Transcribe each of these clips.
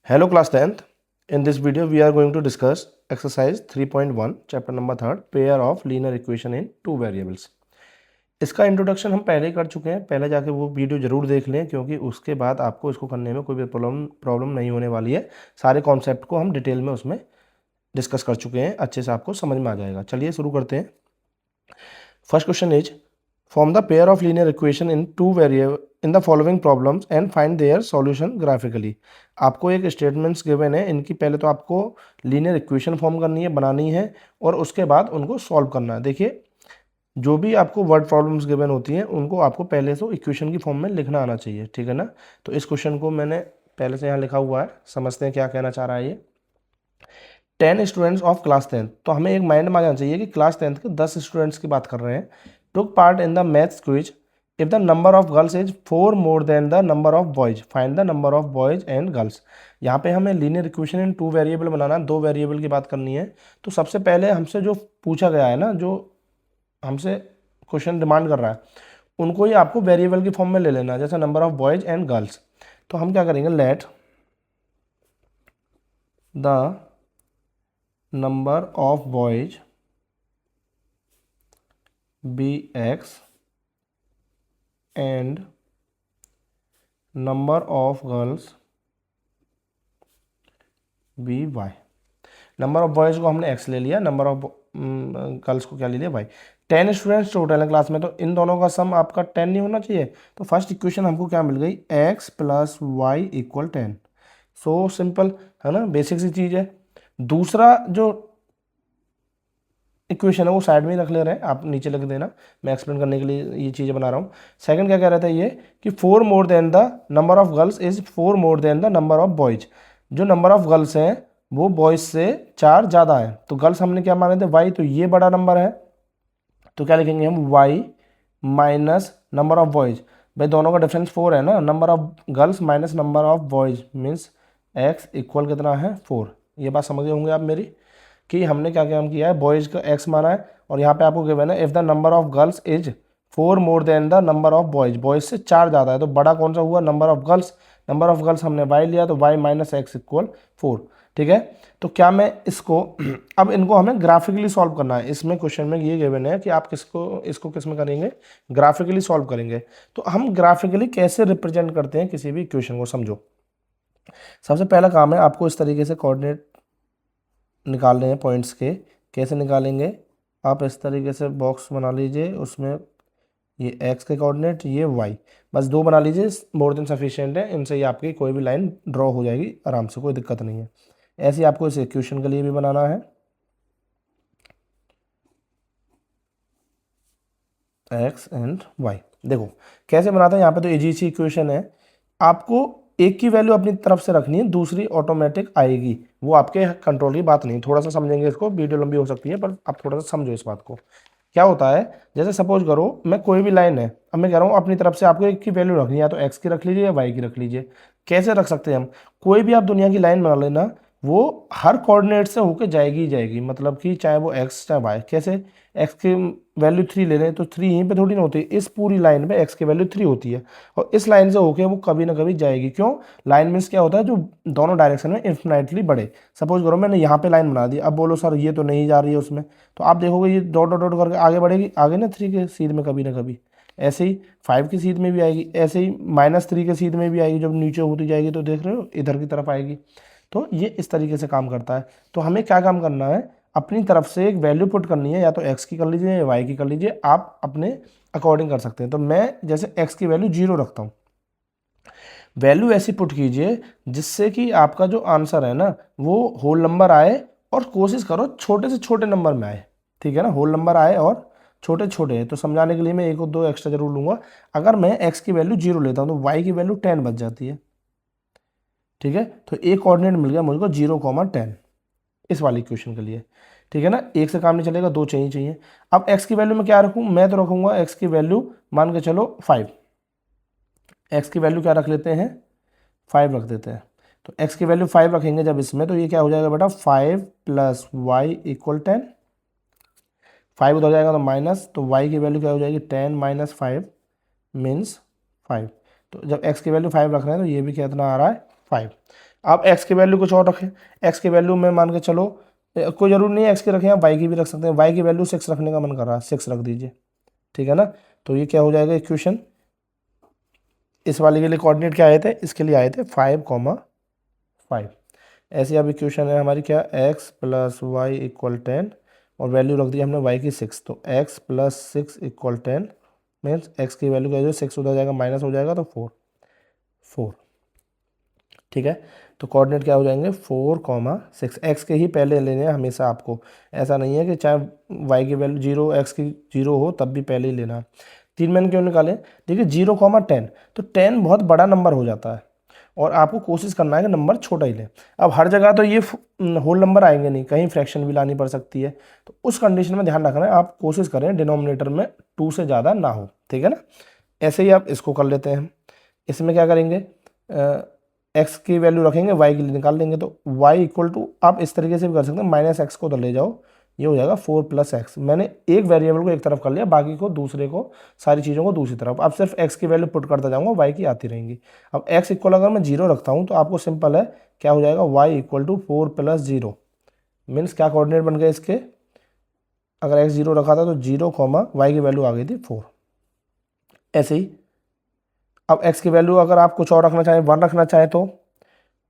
Hello class 10th. In this video we are going to discuss exercise 3.1 chapter number 3 pair of linear equation in two variables. इसका introduction हम पहले ही कर चुके हैं, पहले जाके वो वीडियो ज़रूर देख लें क्योंकि उसके बाद आपको इसको करने में कोई भी प्रॉब्लम नहीं होने वाली है। सारे कॉन्सेप्ट को हम डिटेल में उसमें डिस्कस कर चुके हैं, अच्छे से आपको समझ में आ जाएगा। चलिए शुरू करते हैं। First question is form the pair of linear equation in two variable in the following problems and find their solution graphically. आपको एक स्टेटमेंट्स गिवन है, इनकी पहले तो आपको लीनियर इक्वेशन फॉर्म करनी है, बनानी है और उसके बाद उनको सॉल्व करना है। देखिए, जो भी आपको वर्ड प्रॉब्लम्स गिवन होती हैं उनको आपको पहले से इक्वेशन की फॉर्म में लिखना आना चाहिए, ठीक है ना। तो इस क्वेश्चन को मैंने पहले से यहाँ लिखा हुआ है, समझते हैं क्या कहना चाह रहा है ये। 10 स्टूडेंट्स ऑफ क्लास 10, तो हमें एक माइंड में आ जाना चाहिए कि क्लास 10 के 10 स्टूडेंट्स की बात कर रहे हैं। Took part in the maths quiz if the number of girls is 4 more than the number of boys, find the number of boys and girls. यहाँ पे हमें linear equation in two variable बनाना है, दो वेरिएबल की बात करनी है। तो सबसे पहले हमसे जो पूछा गया है ना, जो हमसे क्वेश्चन डिमांड कर रहा है, उनको ही आपको वेरिएबल की फॉर्म में ले लेना है, जैसे number of boys and girls. तो हम क्या करेंगे, let the number of boys be x and number of girls be y. Number of boys को हमने एक्स ले लिया, नंबर ऑफ गर्ल्स को क्या ले लिया, वाई। 10 स्टूडेंट्स टोटल है क्लास में, तो इन दोनों का सम आपका 10 नहीं होना चाहिए। तो फर्स्ट इक्वेशन हमको क्या मिल गई, x plus y equal 10। So simple है ना, बेसिक सी चीज़ है। दूसरा जो इक्वेशन है वो साइड में ही रख ले रहे हैं, आप नीचे लिख देना, मैं एक्सप्लेन करने के लिए ये चीज़ें बना रहा हूँ। सेकंड क्या कह रहा था ये कि 4 more than the number of girls is 4 more than the number of boys. जो नंबर ऑफ गर्ल्स हैं वो बॉयज से 4 ज़्यादा है। तो गर्ल्स हमने क्या माने थे, वाई, तो ये बड़ा नंबर है, तो क्या लिखेंगे हम, y minus number of boys. भाई दोनों का डिफरेंस 4 है ना, number of girls minus number of boys means x equal कितना है, 4। ये बात समझ गए होंगे आप मेरी कि हमने क्या काम किया है, बॉयज़ का एक्स माना है और यहाँ पे आपको गिवन है if the number of girls is 4 more than the number of boys, boys से 4 ज़्यादा है। तो बड़ा कौन सा हुआ, number of girls. Number of girls हमने वाई लिया, तो वाई माइनस एक्स इक्वल 4, ठीक है। तो क्या मैं इसको अब इनको हमें ग्राफिकली सॉल्व करना है। इसमें क्वेश्चन में ये गिवन है कि आप इसको किस में करेंगे, ग्राफिकली सॉल्व करेंगे। तो हम ग्राफिकली कैसे रिप्रेजेंट करते हैं किसी भी इक्वेशन को, समझो। सबसे पहला काम है आपको इस तरीके से कोऑर्डिनेट निकालने हैं पॉइंट्स के। कैसे निकालेंगे, आप इस तरीके से बॉक्स बना लीजिए, उसमें ये एक्स के कोऑर्डिनेट, ये वाई, बस 2 बना लीजिए, मोर देन सफिशिएंट है। इनसे ही आपकी कोई भी लाइन ड्रॉ हो जाएगी आराम से, कोई दिक्कत नहीं है। ऐसे ही आपको इस इक्वेशन के लिए भी बनाना है, एक्स एंड वाई। देखो कैसे बनाते हैं, यहाँ पे तो इजी सी इक्वेशन है। आपको एक की वैल्यू अपनी तरफ से रखनी है, दूसरी ऑटोमेटिक आएगी, वो आपके कंट्रोल की बात नहीं। थोड़ा सा समझेंगे इसको, वीडियो लंबी हो सकती है पर आप थोड़ा सा समझो इस बात को। क्या होता है, जैसे सपोज करो मैं कोई भी लाइन है, अब मैं कह रहा हूँ अपनी तरफ से आपको एक की वैल्यू रखनी है, या तो एक्स की रख लीजिए या वाई की रख लीजिए। कैसे रख सकते हैं हम, कोई भी आप दुनिया की लाइन बना लेना, वो हर कोऑर्डिनेट से होकर जाएगी ही जाएगी, मतलब कि चाहे वो एक्स चाहे वाई। कैसे, एक्स की वैल्यू 3 ले रहे हैं तो 3 यहीं पे थोड़ी ना होती है, इस पूरी लाइन पे एक्स की वैल्यू 3 होती है और इस लाइन से होके वो कभी ना कभी जाएगी। क्यों, लाइन मीन्स क्या होता है, जो दोनों डायरेक्शन में इन्फिनाइटली बढ़े। सपोज करो मैंने यहाँ पे लाइन बना दी, अब बोलो सर ये तो नहीं जा रही है उसमें, तो आप देखोगे ये डॉट डॉट डॉट करके आगे बढ़ेगी, आगे ना 3 के सीध में कभी ना कभी, ऐसे ही 5 की सीध में भी आएगी, ऐसे ही -3 के सीध में भी आएगी। जब नीचे होती जाएगी तो देख रहे हो इधर की तरफ आएगी। तो ये इस तरीके से काम करता है। तो हमें क्या काम करना है, अपनी तरफ से एक वैल्यू पुट करनी है, या तो एक्स की कर लीजिए या वाई की कर लीजिए, आप अपने अकॉर्डिंग कर सकते हैं। तो मैं जैसे एक्स की वैल्यू 0 रखता हूँ, वैल्यू ऐसी पुट कीजिए जिससे कि आपका जो आंसर है ना वो होल नंबर आए, और कोशिश करो छोटे से छोटे नंबर में आए, ठीक है ना। होल नंबर आए और छोटे छोटे हैं, तो समझाने के लिए मैं 1 और 2 एक्स्ट्रा जरूर लूँगा। अगर मैं एक्स की वैल्यू 0 लेता हूँ तो वाई की वैल्यू 10 बच जाती है, ठीक है। तो एक कोऑर्डिनेट मिल गया मुझको 0,10 इस वाली इक्वेशन के लिए, ठीक है ना। एक से काम नहीं चलेगा, 2 चाहिए। अब x की वैल्यू में क्या रखूँ, मैं तो रखूँगा x की वैल्यू मान के चलो 5। x की वैल्यू क्या रख लेते हैं, 5 रख देते हैं। तो x की वैल्यू 5 रखेंगे जब इसमें, तो ये क्या हो जाएगा बेटा, 5 + y = 10। 5 उधर जाएगा तो माइनस, तो y की वैल्यू क्या हो जाएगी, 10 - 5 मीन्स 5। तो जब x की वैल्यू 5 रख रहे हैं तो ये भी कितना आ रहा है, 5। आप x की वैल्यू कुछ और रखें, x की वैल्यू में मान के चलो कोई जरूर नहीं है x की रखें, आप y की भी रख सकते हैं, y की वैल्यू 6 रखने का मन कर रहा है 6 रख दीजिए, ठीक है ना। तो ये क्या हो जाएगा इक्वेशन, इस वाले के लिए कोऑर्डिनेट क्या आए थे, इसके लिए आए थे 5,5। ऐसी अब इक्वेशन है हमारी क्या, x प्लस वाई इक्वल 10 और वैल्यू रख दी हमने y की 6, तो x plus 6 equal 10 means x की वैल्यू क्या हो, 6 उधर जाएगा माइनस हो जाएगा तो 4, ठीक है। तो कोऑर्डिनेट क्या हो जाएंगे 4,6, x के ही पहले लेने हैं हमेशा आपको, ऐसा नहीं है कि चाहे y की वैल्यू 0 x की 0 हो तब भी पहले ही लेना। 3 मैंने क्यों निकाले, देखिए 0,10, तो 10 बहुत बड़ा नंबर हो जाता है और आपको कोशिश करना है कि नंबर छोटा ही ले। अब हर जगह तो ये होल नंबर आएंगे नहीं, कहीं फ्रैक्शन भी लानी पड़ सकती है, तो उस कंडीशन में ध्यान रखना है, आप कोशिश करें डिनोमिनेटर में 2 से ज़्यादा ना हो, ठीक है ना। ऐसे ही आप इसको कर लेते हैं, इसमें क्या करेंगे, x की वैल्यू रखेंगे y के लिए निकाल लेंगे, तो y इक्वल टू आप इस तरीके से भी कर सकते हैं, माइनस एक्स को तो ले जाओ, ये हो जाएगा 4 प्लस एक्स। मैंने एक वेरिएबल को एक तरफ कर लिया, बाकी को दूसरे को, सारी चीज़ों को दूसरी तरफ। अब सिर्फ x की वैल्यू पुट करता जाऊंगा, y की आती रहेंगी। अब x इक्वल अगर मैं 0 रखता हूँ तो आपको सिंपल है, क्या हो जाएगा y equal to 4 plus 0, means क्या कोऑर्डिनेट बन गए इसके, अगर x 0 रखा था तो 0 कॉमा y की वैल्यू आ गई थी 4। ऐसे ही अब x की वैल्यू अगर आप कुछ और रखना चाहें, 1 रखना चाहें, तो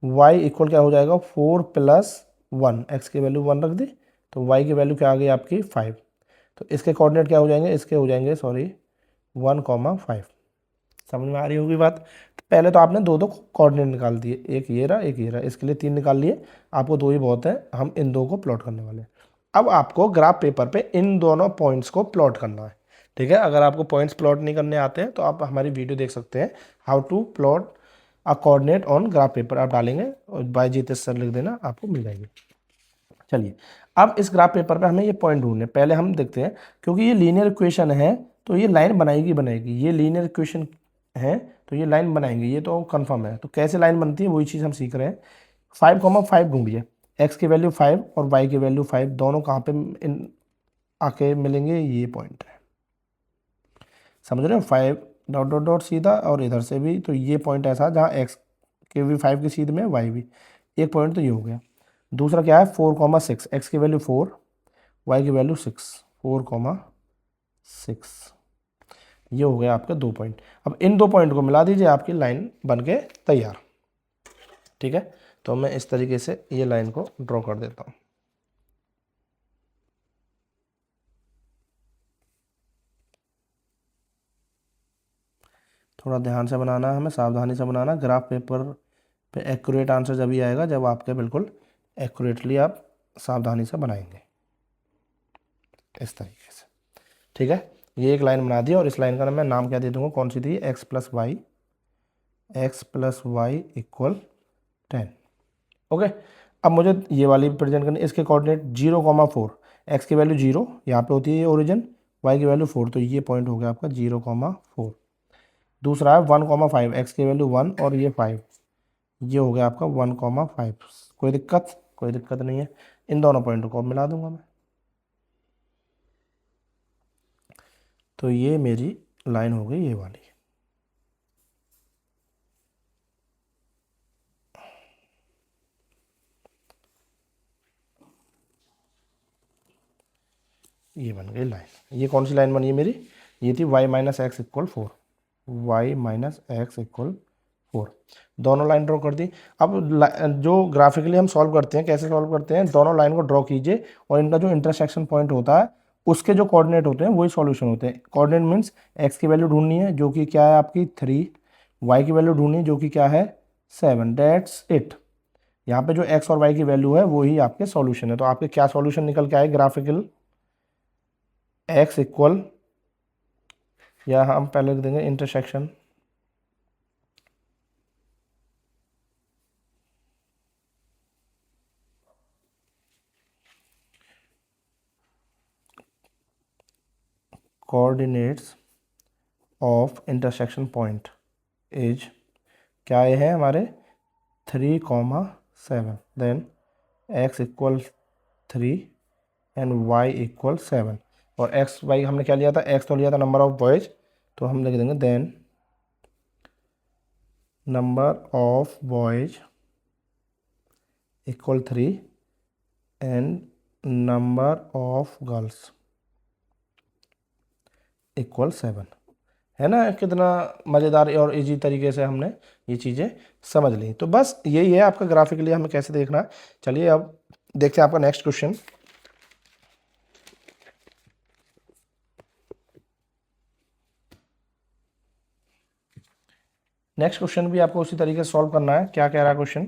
y इक्वल क्या हो जाएगा 4 प्लस 1, एक्स की वैल्यू 1 रख दी, तो y की वैल्यू क्या आ गई आपकी 5। तो इसके कोऑर्डिनेट क्या हो जाएंगे, इसके हो जाएंगे 1,5। समझ में आ रही होगी बात। तो पहले तो आपने दो दो कोऑर्डिनेट निकाल दिए, एक ये रहा एक ये रहा, इसके लिए 3 निकाल लिए, आपको 2 ही बहुत है, हम इन दो को प्लॉट करने वाले हैं। अब आपको ग्राफ पेपर पे इन दोनों पॉइंट्स को प्लॉट करना है, ठीक है। अगर आपको पॉइंट्स प्लॉट नहीं करने आते हैं तो आप हमारी वीडियो देख सकते हैं, how to plot a coordinate on graph paper, आप डालेंगे और बाय जीतेश सर लिख देना, आपको मिल जाएगी। चलिए अब इस ग्राफ पेपर पे हमें ये पॉइंट ढूंढने, पहले हम देखते हैं, क्योंकि ये लीनियर इक्वेशन है तो ये लाइन बनाएगी, ये लीनियर इक्वेशन है तो ये लाइन बनाएंगे, ये तो कंफर्म है। तो कैसे लाइन बनती है वही चीज़ हम सीख रहे हैं। 5,5 ढूंढिए, एक्स की वैल्यू 5 और वाई की वैल्यू 5, दोनों कहाँ पे आके मिलेंगे, ये पॉइंट है, समझ रहे हो, 5 डॉट डॉट डॉट सीधा और इधर से भी, तो ये पॉइंट ऐसा जहाँ एक्स के भी 5 की सीध में वाई भी, एक पॉइंट तो ये हो गया। दूसरा क्या है 4,6, एक्स की वैल्यू 4, वाई की वैल्यू 6, 4,6, ये हो गया आपके 2 पॉइंट। अब इन 2 पॉइंट को मिला दीजिए, आपकी लाइन बन के तैयार, ठीक है। तो मैं इस तरीके से ये लाइन को ड्रॉ कर देता हूँ। थोड़ा ध्यान से बनाना है हमें, सावधानी से बनाना, ग्राफ पेपर पे एक्यूरेट आंसर जब ही आएगा जब आपके बिल्कुल एक्यूरेटली आप सावधानी से बनाएंगे इस तरीके से, ठीक है। ये एक लाइन बना दी और इस लाइन का मैं नाम क्या दे दूंगा, कौन सी थी, x plus y equal 10, okay. अब मुझे ये वाली प्रेजेंट करनी, इसके कोऑर्डिनेट 0,4, एक्स की वैल्यू 0 यहाँ पे होती है, ये ओरिजिन, वाई की वैल्यू 4, तो ये पॉइंट हो गया आपका 0,4। दूसरा है 1,5, एक्स की वैल्यू 1 और ये 5, ये हो गया आपका 1,5। कोई दिक्कत, कोई दिक्कत नहीं है, इन दोनों पॉइंटों को मिला दूंगा मैं, तो ये मेरी लाइन हो गई ये वाली। ये बन गई लाइन। ये कौन सी लाइन बनी है मेरी, ये थी y minus x equal 4, y minus x equal 4, दोनों लाइन ड्रॉ कर दी। अब जो ग्राफिकली हम सॉल्व करते हैं, कैसे सॉल्व करते हैं, दोनों लाइन को ड्रॉ कीजिए और इनका जो इंटरसेक्शन पॉइंट होता है उसके जो कोऑर्डिनेट होते हैं वही सॉल्यूशन होते हैं। कोऑर्डिनेट मीन्स एक्स की वैल्यू ढूंढनी है जो कि क्या है आपकी 3, वाई की वैल्यू ढूंढनी है जो कि क्या है 7, दैट्स इट। यहाँ पे जो एक्स और वाई की वैल्यू है वही आपके सॉल्यूशन है। तो आपके क्या सॉल्यूशन निकल के आए ग्राफिकल, एक्स इक्वल, या हम पहले लिख देंगे intersection coordinates of intersection point is, क्या ये है हमारे 3,7, then x equal 3 and y equal 7, और एक्स वाई हमने क्या लिया था, एक्स तो लिया था नंबर ऑफ बॉयज, तो हम लिख देंगे then number of boys equal 3 and number of girls equal 7। है ना, कितना मज़ेदार और इजी तरीके से हमने ये चीज़ें समझ ली। तो बस यही है आपका ग्राफिकली हमें कैसे देखना है। चलिए अब देखते हैं आपका नेक्स्ट क्वेश्चन। नेक्स्ट क्वेश्चन भी आपको उसी तरीके से सॉल्व करना है। क्या कह रहा है question?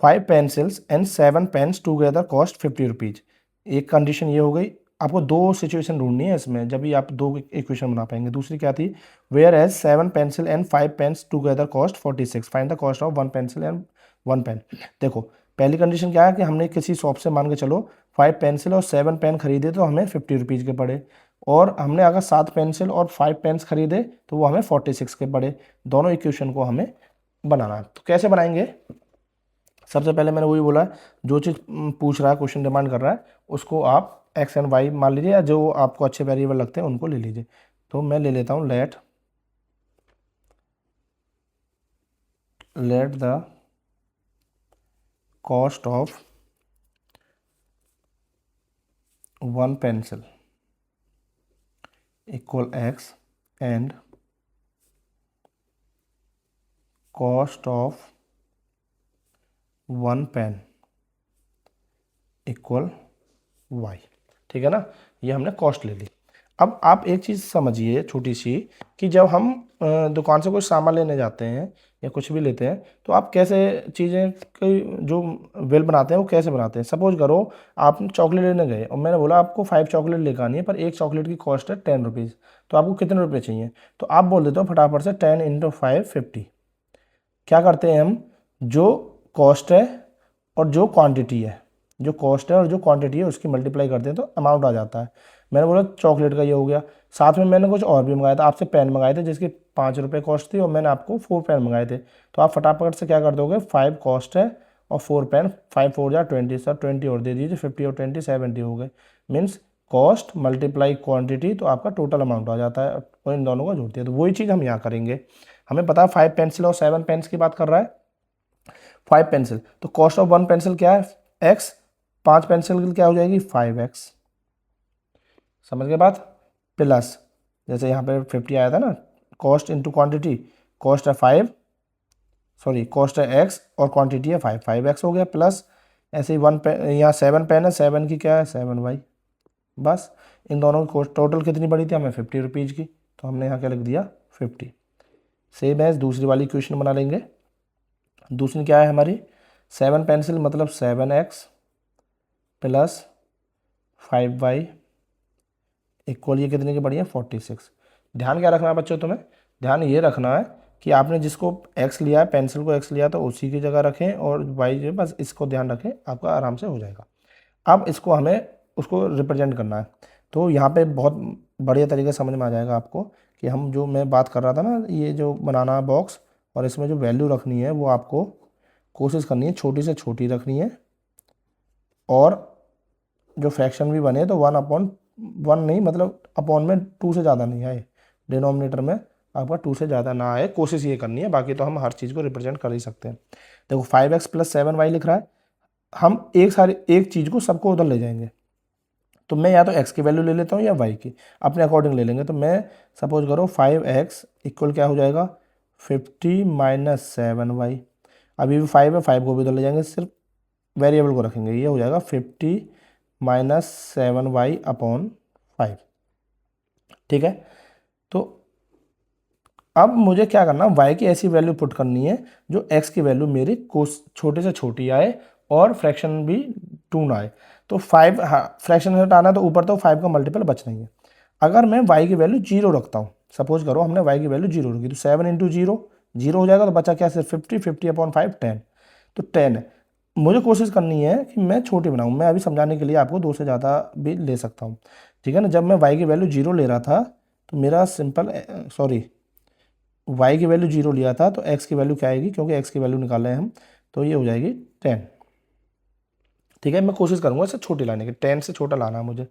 5 pencils and 7 pens together cost 50 rupees. एक कंडीशन ये हो गई, आपको दो सिचुएशन ढूंढनी है इसमें, जब भी आप दो इक्वेशन बना पाएंगे। दूसरी क्या थी? Where as 7 pencil and 5 pens together cost 46, find the cost of 1 pencil and 1 pen. देखो पहली कंडीशन क्या है कि हमने किसी शॉप से मान के चलो 5 पेंसिल और 7 पेन खरीदे तो हमें 50 रुपीज़ के पड़े, और हमने अगर 7 पेंसिल और 5 पेन्स खरीदे तो वो हमें 46 के पड़े। दोनों इक्वेशन को हमें बनाना है। तो कैसे बनाएंगे? सबसे पहले मैंने वही बोला, जो चीज़ पूछ रहा है, क्वेश्चन डिमांड कर रहा है, उसको आप एक्स एंड वाई मान लीजिए, या जो आपको अच्छे वेरिएबल लगते हैं उनको ले लीजिए। तो मैं ले लेता हूँ let the cost of 1 pencil equal x and cost of 1 pen equal y. ठीक है ना, ये हमने कॉस्ट ले ली। अब आप एक चीज़ समझिए छोटी सी, कि जब हम दुकान से कुछ सामान लेने जाते हैं या कुछ भी लेते हैं, तो आप कैसे चीज़ें की जो बिल बनाते हैं वो कैसे बनाते हैं? सपोज करो आप चॉकलेट लेने गए और मैंने बोला आपको 5 चॉकलेट लेकर आनी है, पर एक चॉकलेट की कॉस्ट है 10 रुपीज़, तो आपको कितने रुपये चाहिए? तो आप बोल देते हो फटाफट से 10 इंटू 5 50। क्या करते हैं हम, जो कॉस्ट है और जो क्वांटिटी है, जो कॉस्ट है और जो क्वांटिटी है उसकी मल्टीप्लाई करते हैं तो अमाउंट आ जाता है। मैंने बोला चॉकलेट का ये हो गया, साथ में मैंने कुछ और भी मंगाया था, आपसे पेन मंगाए थे जिसकी 5 रुपये कॉस्ट थी, और मैंने आपको 4 पेन मंगाए थे। तो आप फटाफट से क्या कर दोगे, 5 कॉस्ट है और 4 पेन, 5 4 जा 20, सर 20 और दे दीजिए, 50 और 20 70 हो गए। मीन्स कॉस्ट मल्टीप्लाई क्वांटिटी, तो आपका टोटल अमाउंट आ जाता है, और इन दोनों को जोड़ती है। तो वही चीज़ हम यहाँ करेंगे। हमें पता है 5 पेंसिल और 7 पेन्स की बात कर रहा है। 5 पेंसिल, तो कॉस्ट ऑफ 1 पेंसिल क्या है? एक्स। 5 पेंसिल क्या हो जाएगी? 5x। समझ गए बात? प्लस जैसे यहाँ पे 50 आया था ना, कॉस्ट इंटू क्वांटिटी, कॉस्ट है 5, सॉरी कॉस्ट है x और क्वांटिटी है 5, 5x हो गया। प्लस ऐसे ही 1 पेन, यहाँ 7 पेन है, 7 की क्या है? 7y। बस इन दोनों की कॉस्ट टोटल कितनी पड़ी थी हमें? 50 रुपीज़ की, तो हमने यहाँ क्या लिख दिया? 50। सेम एज दूसरी वाली इक्वेशन बना लेंगे। दूसरी क्या है हमारी? 7 पेंसिल मतलब 7x प्लस 5y इक्वल, ये कितने की पड़ी है? 46। ध्यान क्या रखना है बच्चों तुम्हें? ध्यान ये रखना है कि आपने जिसको x लिया है, पेंसिल को x लिया, तो उसी की जगह रखें, और y जो है बस इसको ध्यान रखें, आपका आराम से हो जाएगा। अब इसको हमें उसको रिप्रेजेंट करना है। तो यहाँ पे बहुत बढ़िया तरीके से समझ में आ जाएगा आपको कि हम जो मैं बात कर रहा था ना, ये जो बनाना है बॉक्स, और इसमें जो वैल्यू रखनी है वो आपको कोशिश करनी है छोटी से छोटी रखनी है, और जो फ्रैक्शन भी बने तो 1/1 नहीं, मतलब अपॉन में 2 से ज़्यादा नहीं आए, डिनोमिनेटर में आपका 2 से ज़्यादा ना आए, कोशिश ये करनी है। बाकी तो हम हर चीज़ को रिप्रेजेंट कर ही सकते हैं। देखो 5x प्लस 7y लिख रहा है, हम एक चीज़ को सबको उधर ले जाएंगे। तो मैं या तो x की वैल्यू ले लेता हूँ या y की, अपने अकॉर्डिंग ले लेंगे। तो मैं सपोज करो 5x इक्वल क्या हो जाएगा? 50 माइनस 7y। अभी भी 5 है, 5 को भी उधर ले जाएंगे, सिर्फ वेरिएबल को रखेंगे, ये हो जाएगा 50 माइनस 7y अपॉन 5। ठीक है, तो अब मुझे क्या करना, y की ऐसी वैल्यू पुट करनी है जो x की वैल्यू मेरी छोटे से छोटी आए और फ्रैक्शन भी 2 ना आए। तो 5, हाँ फ्रैक्शन से हटाना, तो ऊपर तो 5 का मल्टीपल बचना ही है। अगर मैं y की वैल्यू 0 रखता हूँ, सपोज करो हमने y की वैल्यू 0 रखी, तो 7 इंटू 0 0 हो जाएगा, तो बचा क्या? सिर्फ 50, 50 अपॉन 5 10। तो 10 है। मुझे कोशिश करनी है कि मैं छोटी बनाऊँ। मैं अभी समझाने के लिए आपको 2 से ज़्यादा भी ले सकता हूँ, ठीक है ना। जब मैं y की वैल्यू 0 ले रहा था तो मेरा सिंपल, सॉरी y की वैल्यू 0 लिया था, तो x की वैल्यू क्या आएगी, क्योंकि x की वैल्यू निकाल रहे हैं हम, तो ये हो जाएगी 10। ठीक है, मैं कोशिश करूँगा इसे छोटी लाने की, 10 से छोटा लाना है मुझे।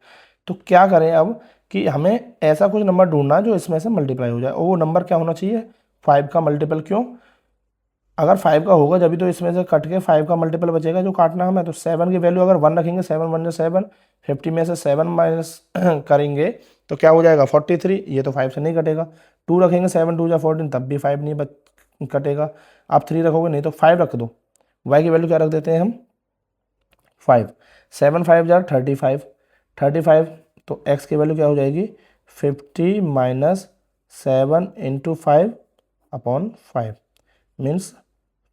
तो क्या करें अब कि हमें ऐसा कुछ नंबर ढूंढना है जो इसमें से मल्टीप्लाई हो जाए, और वो नंबर क्या होना चाहिए? 5 का मल्टीपल। क्यों? अगर 5 का होगा जब तो इसमें से कट के 5 का मल्टीपल बचेगा जो काटना हमें। तो 7 की वैल्यू अगर 1 रखेंगे, 7 1 7, 50 में से 7 माइनस करेंगे तो क्या हो जाएगा 43। ये तो 5 से नहीं कटेगा। 2 रखेंगे, 7 2 14, तब भी 5 नहीं कटेगा। आप 3 रखोगे नहीं तो 5 रख दो। y की वैल्यू क्या रख देते हैं हम 5। 7 5 जार 35, 35। तो x की वैल्यू क्या हो जाएगी 50 minus 7 into 5 upon 5 means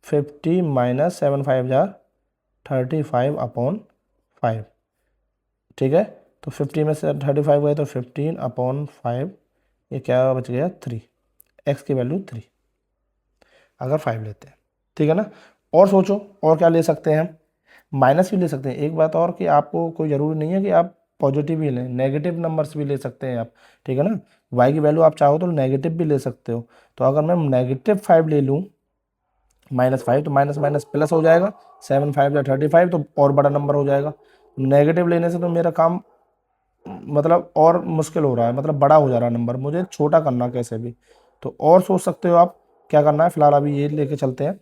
50 minus 7 5 jar 35 upon 5। ठीक है, तो 50 में से 35 गए तो 15 अपॉन 5, ये क्या बच गया 3। x की वैल्यू 3 अगर 5 लेते हैं। ठीक है ना। और सोचो और क्या ले सकते हैं हम, माइनस भी ले सकते हैं। एक बात और कि आपको कोई ज़रूरी नहीं है कि आप पॉजिटिव ही लें, नेगेटिव नंबर्स भी ले सकते हैं आप। ठीक है ना, y की वैल्यू आप चाहो तो नेगेटिव भी ले सकते हो। तो अगर मैं नेगेटिव 5 ले लूँ -5, तो माइनस माइनस प्लस हो जाएगा। 7 5 या 35, तो और बड़ा नंबर हो जाएगा। नेगेटिव लेने से तो मेरा काम मतलब और मुश्किल हो रहा है, मतलब बड़ा हो जा रहा है नंबर, मुझे छोटा करना कैसे भी। तो और सोच सकते हो आप क्या करना है। फिलहाल अभी ये लेके चलते हैं,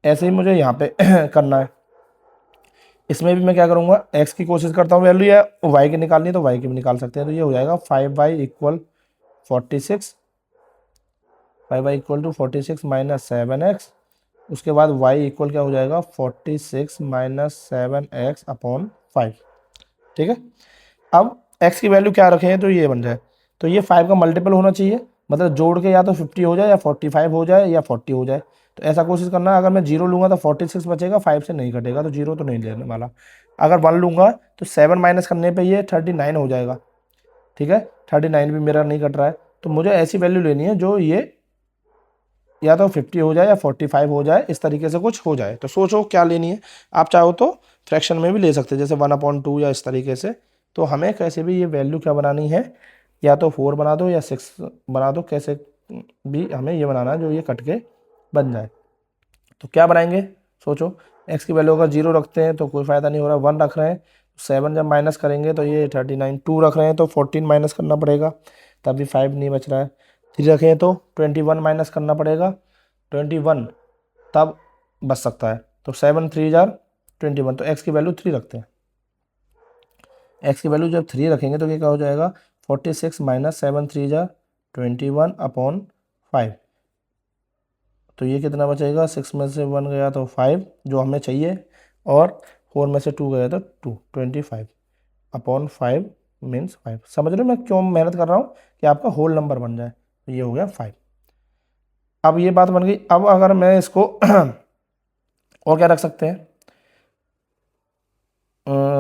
ऐसे ही मुझे यहाँ पे करना है। इसमें भी मैं क्या करूँगा, x की कोशिश करता हूँ वैल्यू, या y की निकालनी है तो y की भी निकाल सकते हैं। तो ये हो जाएगा 5y equal 46, 5y equal to 46 minus 7x। उसके बाद y इक्वल क्या हो जाएगा 46 माइनस 7x अपॉन 5। ठीक है, अब x की वैल्यू क्या रखें तो ये बन जाए। तो ये 5 का मल्टीपल होना चाहिए, मतलब जोड़ के या तो 50 हो जाए या 45 हो जाए या 40 हो जाए। तो ऐसा कोशिश करना है। अगर मैं 0 लूँगा तो 46 बचेगा, 5 से नहीं कटेगा, तो 0 तो नहीं लेने वाला। अगर 1 लूँगा तो 7 माइनस करने पे ये 39 हो जाएगा। ठीक है, 39 भी मेरा नहीं कट रहा है। तो मुझे ऐसी वैल्यू लेनी है जो ये या तो 50 हो जाए या 45 हो जाए, इस तरीके से कुछ हो जाए। तो सोचो क्या लेनी है। आप चाहो तो फ्रैक्शन में भी ले सकते हैं, जैसे 1/2 या इस तरीके से। तो हमें कैसे भी ये वैल्यू क्या बनानी है, या तो 4 बना दो या 6 बना दो, कैसे भी हमें ये बनाना है जो ये कट के बन जाए। तो क्या बनाएंगे सोचो। x की वैल्यू अगर 0 रखते हैं तो कोई फ़ायदा नहीं हो रहा, 1 रख रहे हैं। 7 जब माइनस करेंगे तो ये 39, 2 रख रहे हैं तो 14 माइनस करना पड़ेगा, तभी 5 नहीं बच रहा है। 3 रखें तो 21 माइनस करना पड़ेगा, 21 तब बच सकता है। तो 7 3 जार 21, तो x की वैल्यू 3 रखते हैं। x की वैल्यू जब 3 रखेंगे तो ये क्या हो जाएगा 46 माइनस 7 3 जार 21 अपॉन 5। तो ये कितना बचेगा, 6 में से 1 गया तो 5 जो हमें चाहिए, और 4 में से 2 गया तो 2, 25 अपॉन 5 मीन्स 5। समझ रहे हो मैं क्यों मेहनत कर रहा हूँ, कि आपका होल नंबर बन जाए। तो ये हो गया 5। अब ये बात बन गई। अब अगर मैं इसको और क्या रख सकते हैं,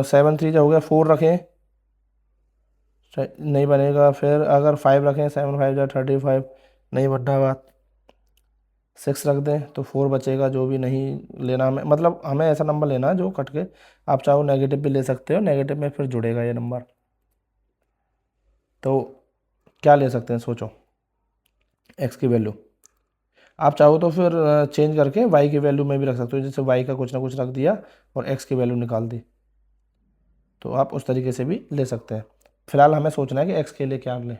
7 3 जो हो गया, 4 रखें नहीं बनेगा। फिर अगर 5 रखें, 7 5 जा 35 नहीं बढ़ा बात। 6 रख दें तो 4 बचेगा, जो भी नहीं लेना हमें, मतलब हमें ऐसा नंबर लेना है जो कट के। आप चाहो नेगेटिव भी ले सकते हो, नेगेटिव में फिर जुड़ेगा ये नंबर। तो क्या ले सकते हैं सोचो, x की वैल्यू आप चाहो तो फिर चेंज करके y की वैल्यू में भी रख सकते हो, जैसे y का कुछ ना कुछ रख दिया और x की वैल्यू निकाल दी। तो आप उस तरीके से भी ले सकते हैं। फिलहाल हमें सोचना है कि x के लिए क्या लें।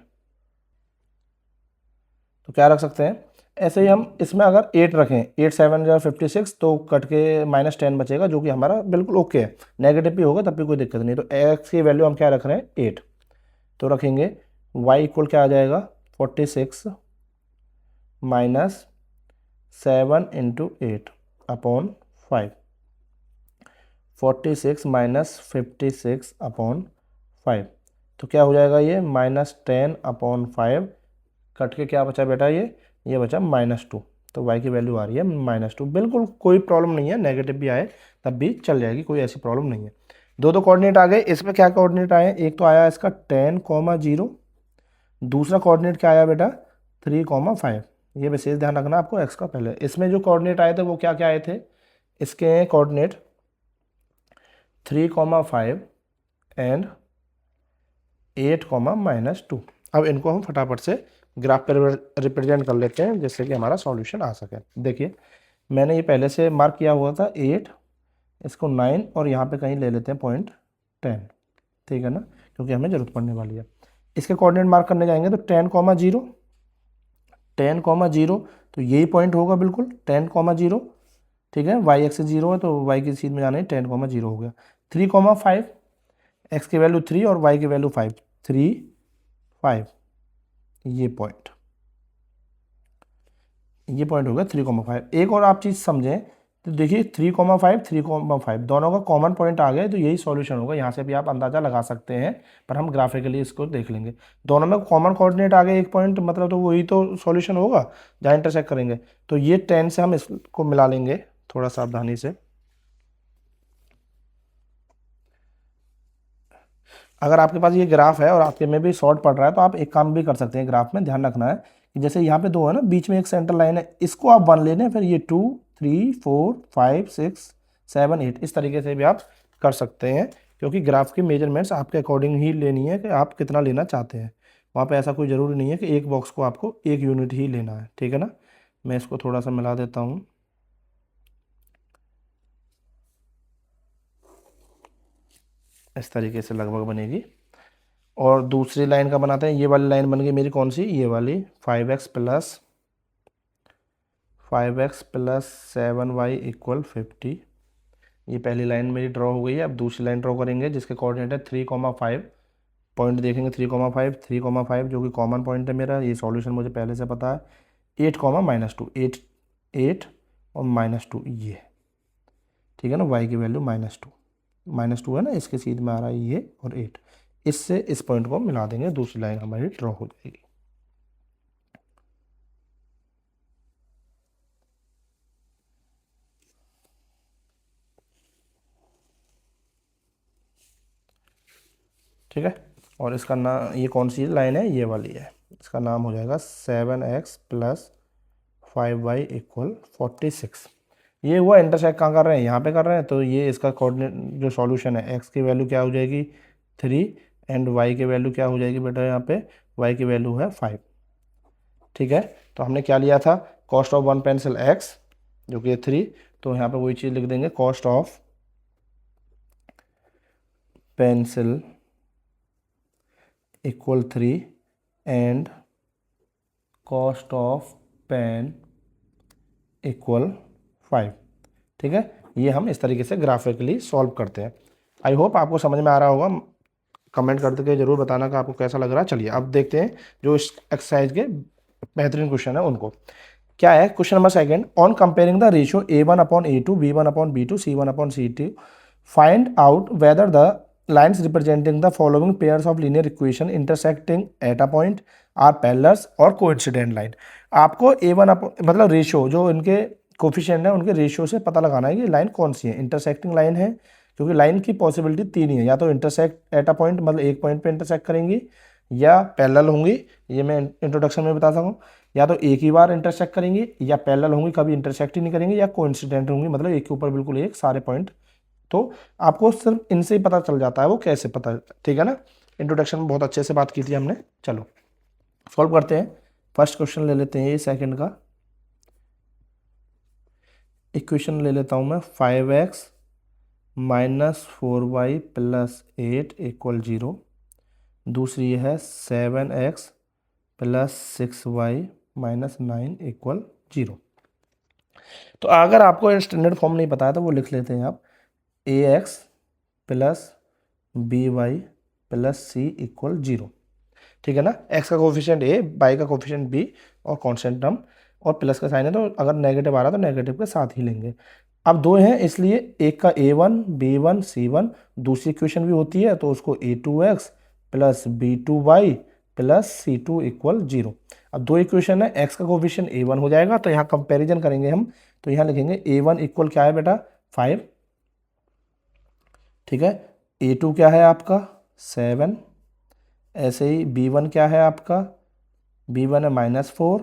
तो क्या रख सकते हैं, ऐसे ही हम इसमें अगर 8 रखें, 8 7 या 56, तो कट के -10 बचेगा, जो कि हमारा बिल्कुल ओके है। नेगेटिव भी होगा तब भी कोई दिक्कत नहीं। तो x की वैल्यू हम क्या रख रहे हैं 8। तो रखेंगे y इक्वल क्या आ जाएगा 46 minus 7 into 8 upon 5, 46 minus 56 upon 5। तो क्या हो जाएगा ये -10 अपॉन 5, कट के क्या बचा बेटा ये बचा -2। तो y की वैल्यू आ रही है -2। बिल्कुल कोई प्रॉब्लम नहीं है, नेगेटिव भी आए तब भी चल जाएगी, कोई ऐसी प्रॉब्लम नहीं है। दो कोऑर्डिनेट आ गए। इसमें क्या कोऑर्डिनेट आए, एक तो आया इसका 10, 0। दूसरा कोऑर्डिनेट क्या आया बेटा 3, 5। ये विशेष ध्यान रखना आपको x का। पहले इसमें जो कोऑर्डिनेट आए थे वो क्या क्या आए थे, इसके कोऑर्डिनेट 3, 5 एंड 8, -2। अब इनको हम फटाफट से ग्राफ पर रिप्रेजेंट कर लेते हैं, जिससे कि हमारा सॉल्यूशन आ सके। देखिए मैंने ये पहले से मार्क किया हुआ था 8, इसको 9 और यहाँ पे कहीं ले लेते हैं पॉइंट 10। ठीक है ना, क्योंकि हमें ज़रूरत पड़ने वाली है। इसके कोऑर्डिनेट मार्क करने जाएंगे तो 10, 0, 10,0, तो यही पॉइंट होगा बिल्कुल 10,0, ठीक है। वाई एक्स 0 है तो वाई की सीध में जाना है 10,0 हो गया। 3,5, एक्स की वैल्यू 3 और वाई की वैल्यू 5, 3, 5, ये पॉइंट हो गया 3,5। एक और आप चीज़ समझें तो देखिए 3,5, 3,5 दोनों का कॉमन पॉइंट आ गया तो यही सॉल्यूशन होगा। यहाँ से भी आप अंदाज़ा लगा सकते हैं, पर हम ग्राफिकली इसको देख लेंगे। दोनों में कॉमन कोऑर्डिनेट आ गए एक पॉइंट, मतलब तो वही तो सॉल्यूशन होगा जहाँ इंटरसेक्ट करेंगे। तो ये 10 से हम इसको मिला लेंगे थोड़ा सावधानी से। अगर आपके पास ये ग्राफ है और आपके में भी शॉर्ट पड़ रहा है तो आप एक काम भी कर सकते हैं। ग्राफ में ध्यान रखना है कि जैसे यहाँ पे 2 है ना, बीच में एक सेंटर लाइन है, इसको आप 1 लेने, फिर ये 2, 3, 4, 5, 6, 7, 8 इस तरीके से भी आप कर सकते हैं, क्योंकि ग्राफ की मेजरमेंट्स आपके अकॉर्डिंग ही लेनी है कि आप कितना लेना चाहते हैं। वहाँ पे ऐसा कोई ज़रूरी नहीं है कि एक बॉक्स को आपको 1 यूनिट ही लेना है, ठीक है ना। मैं इसको थोड़ा सा मिला देता हूँ। इस तरीके से लगभग बनेगी। और दूसरी लाइन का बनाते हैं। ये वाली लाइन बन गई मेरी कौन सी, ये वाली 5x प्लस 7y इक्वल 50। ये पहली लाइन मेरी ड्रॉ हो गई है। अब दूसरी लाइन ड्रॉ करेंगे जिसके कोऑर्डिनेट है 3,5। पॉइंट देखेंगे 3,5 जो कि कॉमन पॉइंट है मेरा। ये सॉल्यूशन मुझे पहले से पता है। 8, -2, 8 और -2 ये, ठीक है ना। y की वैल्यू -2 है ना, इसके सीध में आ रहा है ये और 8। इससे इस पॉइंट को मिला देंगे, दूसरी लाइन हमारी ड्रॉ हो जाएगी। ठीक है। और इसका नाम, ये कौन सी लाइन है, ये वाली है। इसका नाम हो जाएगा 7x प्लस 5y इक्वल 46। ये हुआ इंटरसेक्ट कहाँ कर रहे हैं, यहाँ पे कर रहे हैं। तो ये इसका कोऑर्डिनेट जो सॉल्यूशन है, x की वैल्यू क्या हो जाएगी 3 एंड y की वैल्यू क्या हो जाएगी बेटा, यहाँ पे y की वैल्यू है 5। ठीक है। तो हमने क्या लिया था, cost of one pencil x जो कि 3, तो यहाँ पे वही चीज़ लिख देंगे, cost of pencil equal 3 and cost of pen equal 5। ठीक है। ये हम इस तरीके से ग्राफिकली सॉल्व करते हैं। आई होप आपको समझ में आ रहा होगा। कमेंट करके जरूर बताना कि आपको कैसा लग रहा है। चलिए अब देखते हैं जो इस एक्सरसाइज के बेहतरीन क्वेश्चन है उनको। क्या है question number second, on comparing the ratio a1/a2 b1/b2 c1/c2 find out whether the lines representing the following pairs of linear equation intersecting at a point are parallels और कोइंसिडेंट लाइन। आपको मतलब ratio जो इनके coefficient है उनके ratio से पता लगाना है कि लाइन कौन सी है। इंटरसेक्टिंग लाइन है, क्योंकि लाइन की पॉसिबिलिटी 3 ही है, या तो इंटरसेक्ट एट अ पॉइंट मतलब एक पॉइंट पे इंटरसेक्ट करेंगी, या पैरेलल होंगी, ये मैं इंट्रोडक्शन में बता सकूँ, या तो एक ही बार इंटरसेक्ट करेंगी, या पैरेलल होंगी कभी इंटरसेक्ट ही नहीं करेंगी, या कोइंसिडेंट होंगी मतलब एक के ऊपर बिल्कुल एक सारे पॉइंट। तो आपको सिर्फ इनसे ही पता चल जाता है वो कैसे पता, ठीक है ना। इंट्रोडक्शन में बहुत अच्छे से बात की थी हमने। चलो सॉल्व करते हैं। फर्स्ट क्वेश्चन ले लेते हैं, ये सेकंड का इक्वेशन ले लेता हूँ मैं। 5x - 4y + 8 = 0। दूसरी है 7x + 6y - 9 = 0। तो अगर आपको स्टैंडर्ड फॉर्म नहीं पता है तो वो लिख लेते हैं आप, ax + by + c = 0। ठीक है ना। x का कोफिशिएंट a, y का कोफिशिएंट b और कांस्टेंट टर्म, और प्लस का साइन है तो अगर नेगेटिव आ रहा है तो नेगेटिव के साथ ही लेंगे। अब 2 हैं इसलिए एक का a1 b1 c1, दूसरी इक्वेशन भी होती है तो उसको a2x + b2y + c2 = 0। अब 2 इक्वेशन है, x का कोफिशिएंट a1 हो जाएगा तो यहाँ कंपैरिजन करेंगे हम, तो यहाँ लिखेंगे a1 इक्वल क्या है बेटा 5। ठीक है। a2 क्या है आपका 7। ऐसे ही b1 क्या है आपका, b1 है -4।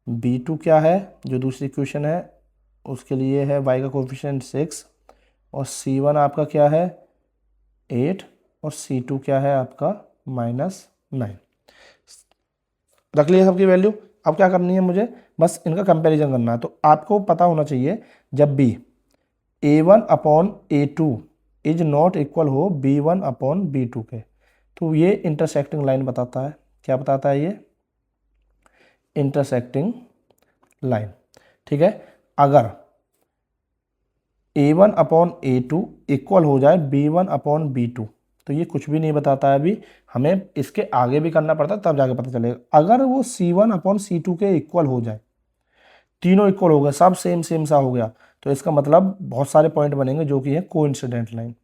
b2 क्या है जो दूसरी इक्वेशन है उसके लिए है y का कोफिशिएंट 6, और c1 आपका क्या है 8, और c2 क्या है आपका -9। रख लिया सबकी वैल्यू। अब क्या करनी है मुझे, बस इनका कंपैरिजन करना है। तो आपको पता होना चाहिए जब भी a1/a2 इज नॉट इक्वल हो b1/b2 के, तो ये इंटरसेक्टिंग लाइन बताता है। क्या बताता है ये, इंटरसेक्टिंग लाइन। ठीक है, अगर A1 अपॉन A2 इक्वल हो जाए B1 अपॉन B2, तो ये कुछ भी नहीं बताता है अभी, हमें इसके आगे भी करना पड़ता है तब जाके पता चलेगा। अगर वो C1 अपॉन C2 के इक्वल हो जाए, तीनों इक्वल हो गए, सब सेम सेम सा हो गया, तो इसका मतलब बहुत सारे पॉइंट बनेंगे जो कि है कोइंसिडेंट लाइन।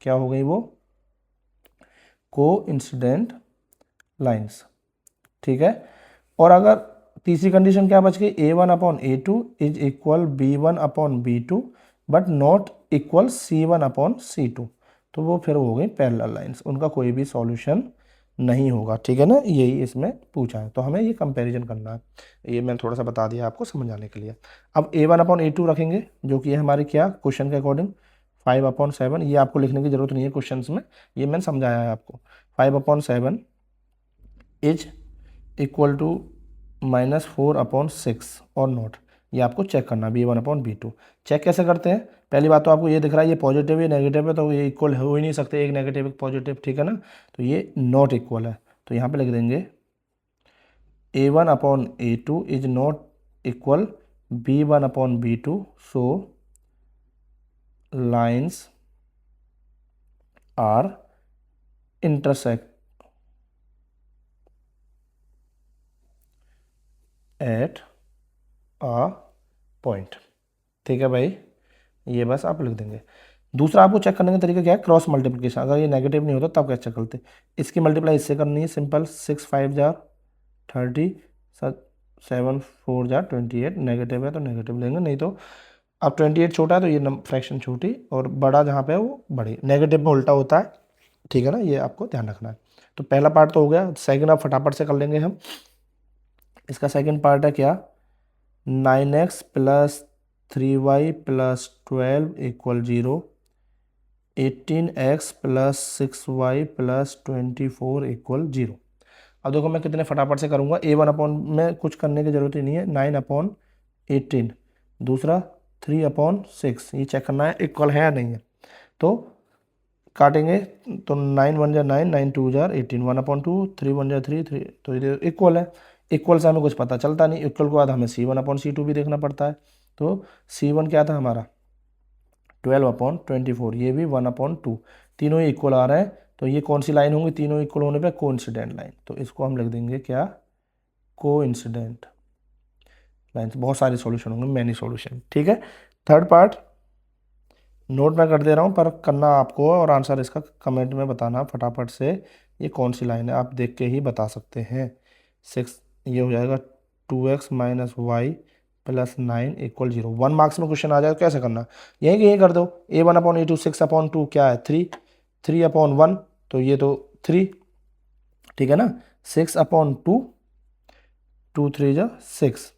क्या हो गई वो? Coincident lines. ठीक है, और अगर तीसरी कंडीशन क्या बच गई? A1 upon A2 is equal B1 upon B2 but not equal C1 upon C2, तो वो फिर हो गई पैरेलल लाइंस, उनका कोई भी सॉल्यूशन नहीं होगा। ठीक है ना, यही इसमें पूछा है, तो हमें ये कंपैरिजन करना है। ये मैंने थोड़ा सा बता दिया आपको समझ आने के लिए। अब A1 अपॉन A2 रखेंगे, जो कि है हमारे क्या क्वेश्चन के अकॉर्डिंग 5/7, ये आपको लिखने की जरूरत नहीं है क्वेश्चन में, ये मैंने समझाया है आपको। 5/7 इज इक्वल टू -4/6 और नॉट, ये आपको चेक करना B1 अपॉन B2। चेक कैसे करते हैं? पहली बात तो आपको ये दिख रहा है ये पॉजिटिव ये नेगेटिव है, तो ये इक्वल हो ही नहीं सकते, एक नेगेटिव एक पॉजिटिव। ठीक है ना, तो ये नॉट इक्वल है, तो यहाँ पे लिख देंगे A1 upon A2 is not equal B1 upon B2, so lines are intersect at a point. ठीक है भाई, ये बस आप लिख देंगे। दूसरा आपको चेक करने का तरीका क्या है? Cross multiplication. अगर ये नेगेटिव नहीं होता तब क्या चेक करते? इसकी मल्टीप्लाई इससे करनी है, सिंपल। 6 5 जार 30, 7 4 जार 28, नेगेटिव है तो नेगेटिव लेंगे, नहीं तो अब 28 छोटा है तो ये फ्रैक्शन छोटी, और बड़ा जहाँ पे है वो बड़ी, नेगेटिव में उल्टा होता है। ठीक है ना, ये आपको ध्यान रखना है। तो पहला पार्ट तो हो गया, सेकंड आप फटाफट से कर लेंगे हम। इसका सेकंड पार्ट है क्या? 9x plus 3y plus 12 equal 0, 18x plus 6y plus 24 equal 0। अब देखो मैं कितने फटाफट से करूँगा। A1 अपॉन में कुछ करने की जरूरत ही नहीं है, 9/18। दूसरा 3/6, ये चेक करना है इक्वल है या नहीं है, तो काटेंगे तो 9 1 जा 9, 9 2 जा 18, 1/2, 3 1 जा 3, 3, तो ये इक्वल है। इक्वल से हमें कुछ पता चलता नहीं, इक्वल के बाद हमें C1 अपॉन C2 भी देखना पड़ता है, तो C1 क्या था हमारा? 12/24, ये भी 1/2, तीनों ही इक्वल आ रहे हैं, तो ये कौन सी लाइन होंगी? तीनों इक्वल होने पे कोइंसिडेंट लाइन, तो इसको हम लिख देंगे क्या? Coincident line. बहुत सारे सॉल्यूशन होंगे, मैनी सॉल्यूशन। ठीक है, थर्ड पार्ट नोट मैं कर दे रहा हूँ, पर करना आपको, और आंसर इसका कमेंट में बताना फटाफट से, ये कौन सी लाइन है, आप देख के ही बता सकते हैं। 6, ये हो जाएगा 2x minus y plus 9 equal 0। 1 marks में क्वेश्चन आ जाए तो कैसे करना? यहीं कि यहीं कर दो। A1 अपॉन A2 6/2 क्या है? 3, 3/1, तो ये तो 3। ठीक है ना, 6/2, 2 3 जा 6।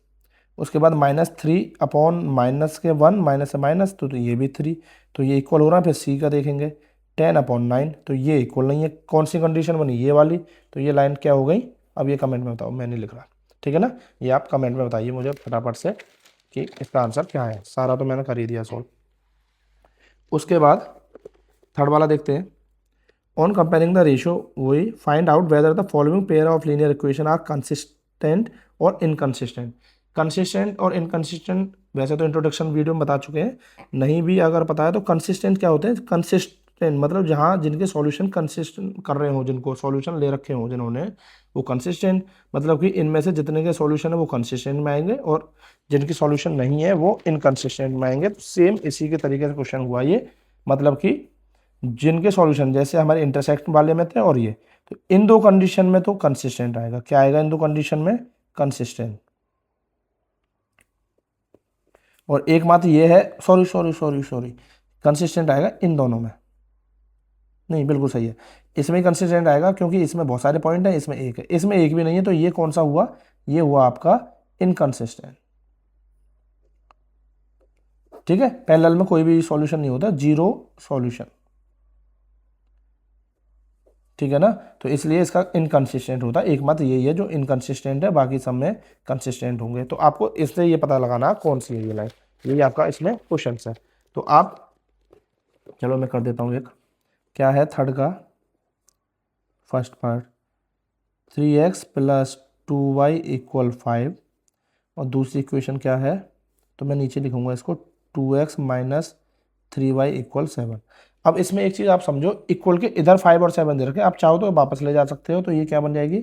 उसके बाद -3 माइनस के 1, माइनस से माइनस, तो ये भी 3, तो ये इक्वल हो रहा है। फिर सी का देखेंगे 10/9, तो ये इक्वल नहीं है, कौन सी कंडीशन बनी? ये वाली, तो ये लाइन क्या हो गई? अब ये कमेंट में बताओ, मैं नहीं लिख रहा। ठीक है ना, ये आप कमेंट में बताइए मुझे फटाफट से कि इसका आंसर क्या है। सारा तो मैंने कर ही दिया सॉल्व। उसके बाद थर्ड वाला देखते हैं। On comparing the ratio we find out whether the following pair of linear equation are consistent और इनकंसिस्टेंट। कंसिस्टेंट और इनकंसिस्टेंट वैसे तो इंट्रोडक्शन वीडियो में बता चुके हैं, नहीं भी अगर पता है तो कंसिस्टेंट क्या होते हैं? कंसिस्टेंट मतलब जहाँ जिनके सॉल्यूशन कंसिस्टेंट कर रहे हो, जिनको सॉल्यूशन ले रखे हो जिन्होंने, वो कंसिस्टेंट, मतलब कि इनमें से जितने के सॉल्यूशन है वो कंसिस्टेंट में आएंगे, और जिनकी सॉल्यूशन नहीं है वो इनकंसिस्टेंट में आएंगे। तो सेम इसी के तरीके से क्वेश्चन हुआ ये, मतलब कि जिनके सॉल्यूशन जैसे हमारे इंटरसेक्ट वाले में थे और ये, तो इन दो कंडीशन में तो कंसिस्टेंट आएगा। क्या आएगा इन दो कंडीशन में? कंसिस्टेंट। और एकमात्र ये है, सॉरी कंसिस्टेंट आएगा इन दोनों में। नहीं, बिल्कुल सही है, इसमें कंसिस्टेंट आएगा क्योंकि इसमें बहुत सारे पॉइंट हैं, इसमें एक है, इसमें एक भी नहीं है, तो ये कौन सा हुआ? ये हुआ आपका इनकंसिस्टेंट। ठीक है, पैरेलल में कोई भी सॉल्यूशन नहीं होता, जीरो सॉल्यूशन। ठीक है ना, तो इसलिए इसका इनकंसिस्टेंट होता है, एकमात्र यही है जो इनकंसिस्टेंट है, बाकी सब में कंसिस्टेंट होंगे। तो आपको इससे ये पता लगाना कौन सी है ये लाइन, यही आपका इसमें क्वेश्चन है। तो आप, चलो मैं कर देता हूँ एक, क्या है थर्ड का first part? 3x plus 2y equal 5 और दूसरी इक्वेशन क्या है, तो मैं नीचे लिखूंगा इसको 2x माइनस 3y इक्वल 7। अब इसमें एक चीज़ आप समझो, इक्वल के इधर 5 और 7 दे रखे, आप चाहो तो वापस ले जा सकते हो, तो ये क्या बन जाएगी